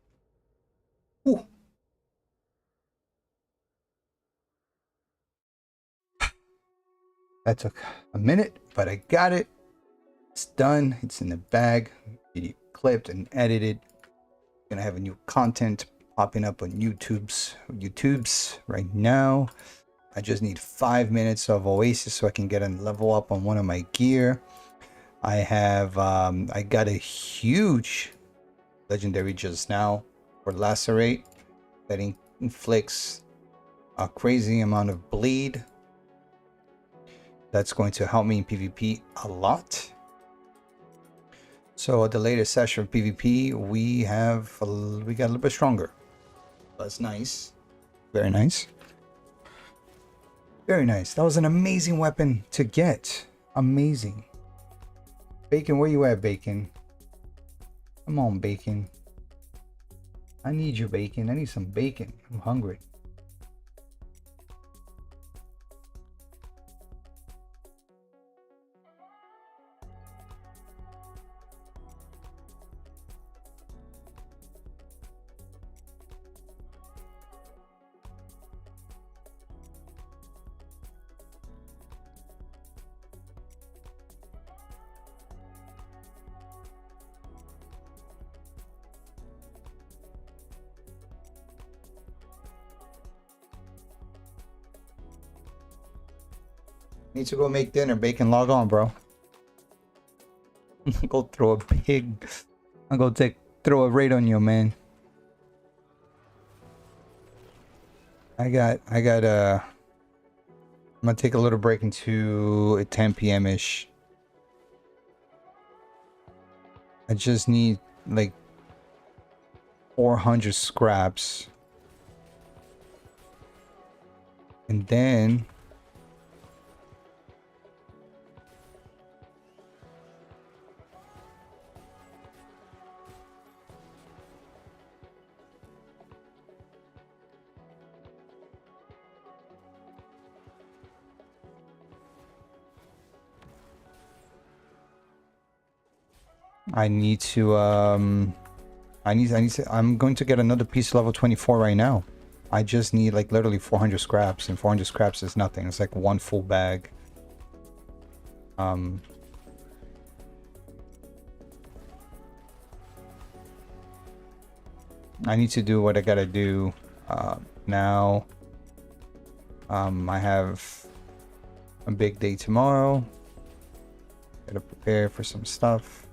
Ooh. That took a minute, but I got it. It's done. It's in the bag. Video clipped and edited. Gonna have a new content popping up on YouTube's right now. I just need 5 minutes of Oasis so I can get a level up on one of my gear. I have I got a huge legendary just now for Lacerate that inflicts a crazy amount of bleed. That's going to help me in PvP a lot. So at the latest session of PvP, we got a little bit stronger. That's nice. Very nice. Very nice. That was an amazing weapon to get. Amazing. Bacon, where you at, Bacon? Come on, Bacon. I need you, Bacon. I need some bacon. I'm hungry. Need to go make dinner. Bacon, log on, bro. Go throw a pig. I'll go throw a raid on you, man. I'm gonna take a little break into 10 p.m. ish. I just need like 400 scraps. And then I'm going to get another piece level 24 right now. I just need like literally 400 scraps, and 400 scraps is nothing. It's like one full bag. I need to do what I gotta do now. I have a big day tomorrow. Gotta prepare for some stuff.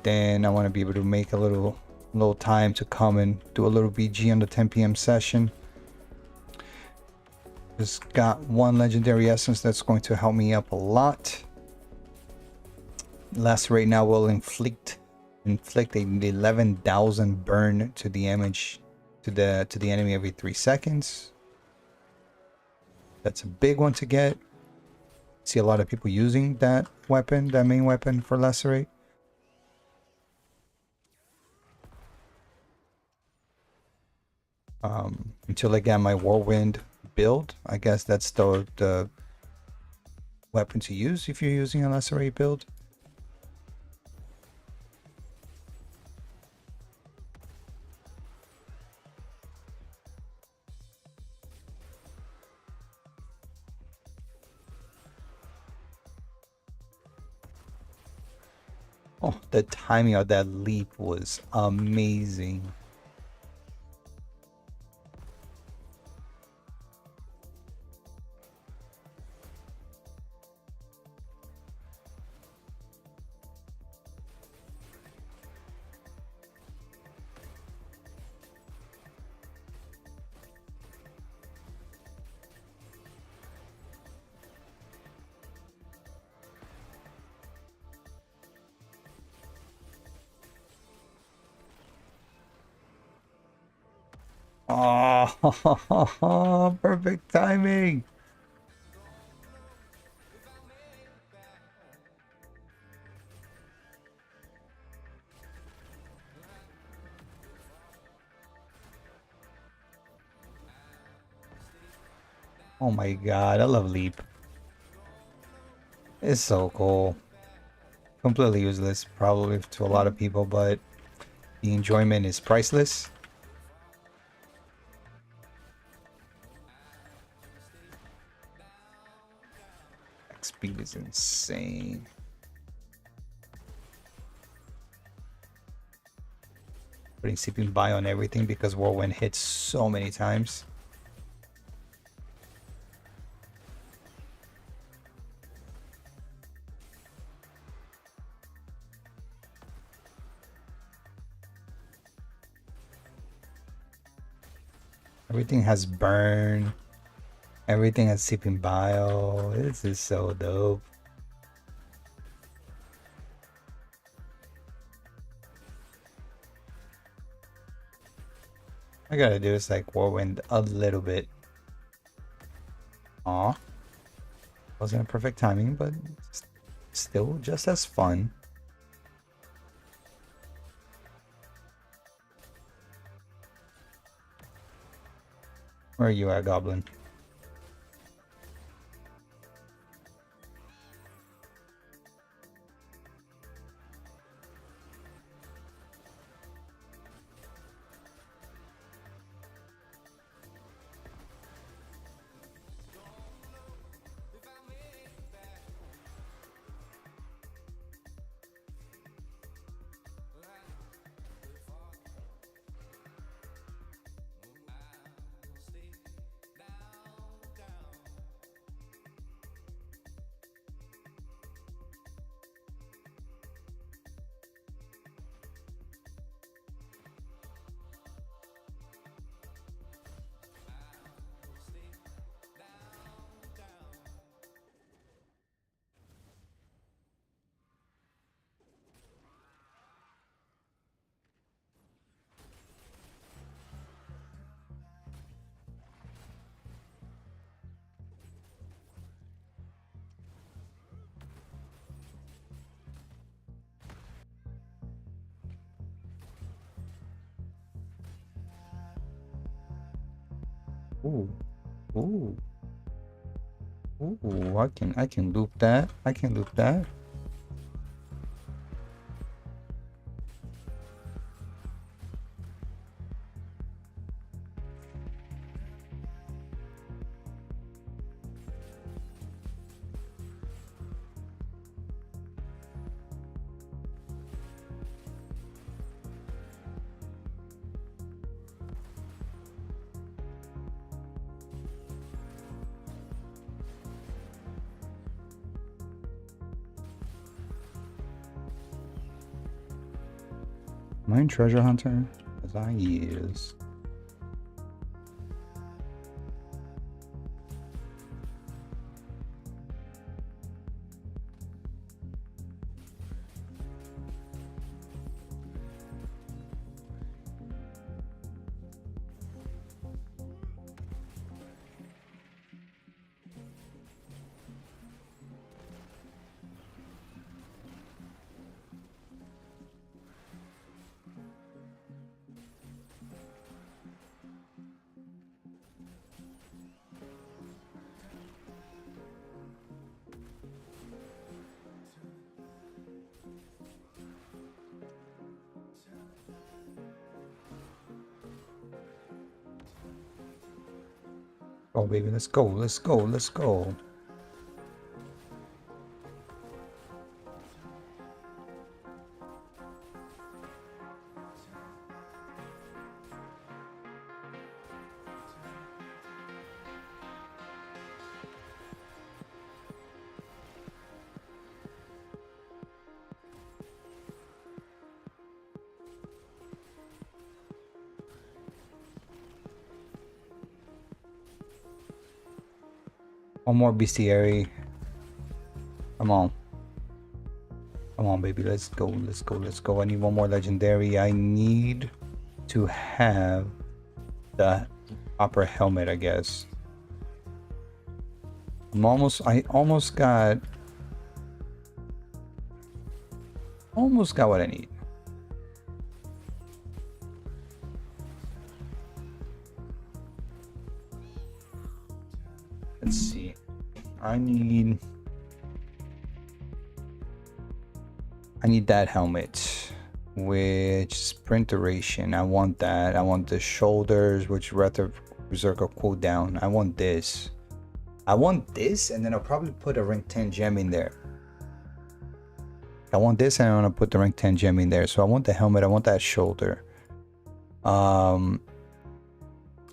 Then I want to be able to make a little time to come and do a little BG on the 10 p.m. session. Just got one legendary essence that's going to help me up a lot. Lacerate now will inflict a 11,000 burn to the damage to the enemy every 3 seconds. That's a big one to get. See a lot of people using that weapon, that main weapon for Lacerate. Until I get my whirlwind build. I guess that's the weapon to use if you're using a Lacerate build. Oh, the timing of that leap was amazing. Oh, perfect timing. Oh my god, I love Leap. It's so cool. completely useless probably to a lot of people, but the enjoyment is priceless. Speed is insane. Putting Sleeping By on everything because Whirlwind hits so many times. Everything has burn. Everything has Sleeping Bile. This is so dope. I gotta do is like Whirlwind a little bit. Aw. Wasn't a perfect timing, but still just as fun. Where are you at, Goblin? Ooh. Ooh. Ooh, I can loop that. I can loop that. Mine treasure hunter? As I is. Oh baby, let's go, let's go, let's go. One more bestiary. Come on. Come on, baby. Let's go. Let's go. Let's go. I need one more legendary. I need to have the opera helmet, I guess. I almost got what I need. Let's see. I need I need that helmet, which sprint duration. I want that. I want the shoulders, which rather berserker cooldown. I want this. I want this, and then I'll probably put a rank 10 gem in there. I want this, and I want to put the rank 10 gem in there. So I want the helmet. I want that shoulder. I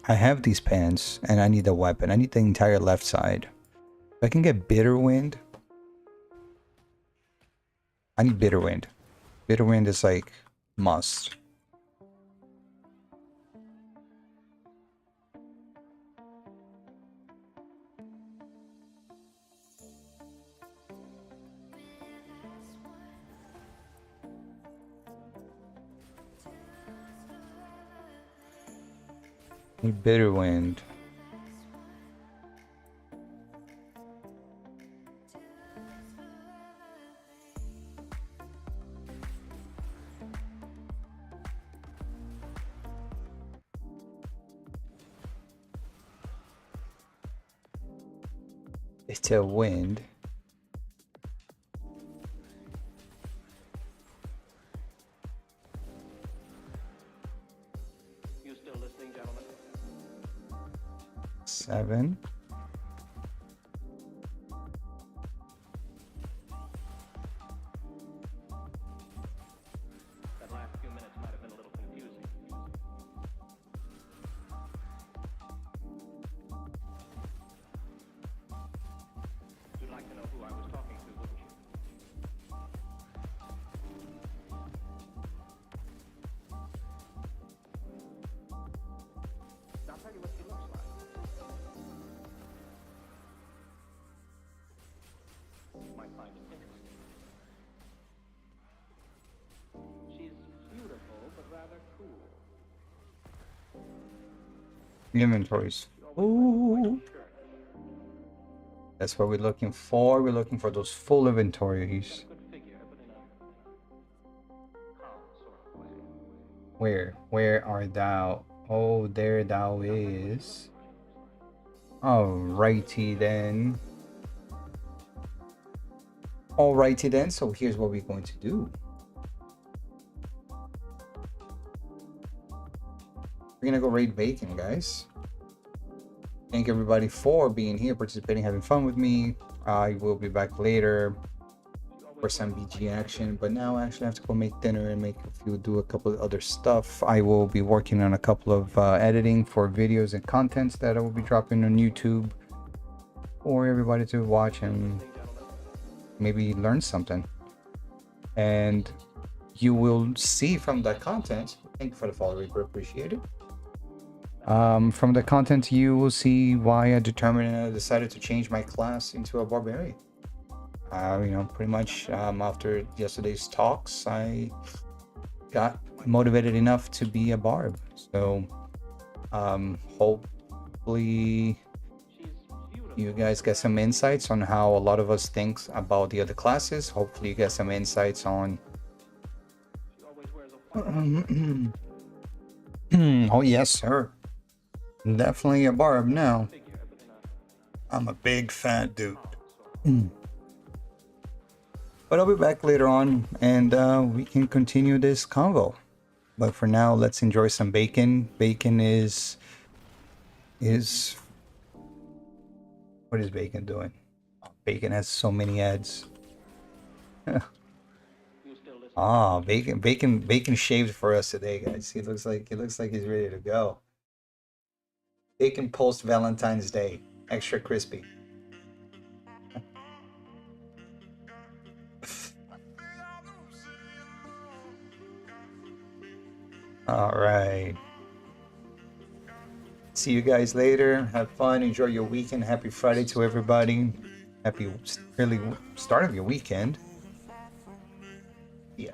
have these pants, and I need a weapon. I need the entire left side. If I can get bitter wind. I need bitter wind. Bitter wind is like must. Need bitter wind. It's a wind. You still listening, gentlemen? 7. That last few minutes might have been a little confusing. You'd like to know who I was talking to, wouldn't you? I'll tell you what she looks like. You might find it interesting. She's beautiful, but rather cool. Inventories. Ooh. That's what we're looking for. We're looking for those full inventories. Good figure, but in a calm sort of way. Where art thou? Oh, there thou is. Alrighty then. Alrighty then. So here's what we're going to do. We're gonna go raid Bacon, guys. Thank everybody for being here, participating, having fun with me. I will be back later for some BG action, but now I actually have to go make dinner and do a couple of other stuff. I will be working on a couple of editing for videos and contents that I will be dropping on YouTube for everybody to watch and maybe learn something. And you will see from that content. Thank you for the follow, Reaper. Appreciate it. From the content, you will see why I decided to change my class into a barbarian. Pretty much after yesterday's talks, I got motivated enough to be a barb. So hopefully you guys get some insights on how a lot of us think about the other classes. Hopefully you get some insights on oh yes sir, definitely a barb now. I'm a big fat dude. But I'll be back later on and we can continue this convo. But for now, let's enjoy some bacon. Bacon is what is Bacon doing? Bacon has so many ads. Bacon shaved for us today, guys. He looks like he's ready to go. Bacon post Valentine's Day, extra crispy. All right. See you guys later. Have fun. Enjoy your weekend. Happy Friday to everybody. Happy early start of your weekend. Yeah.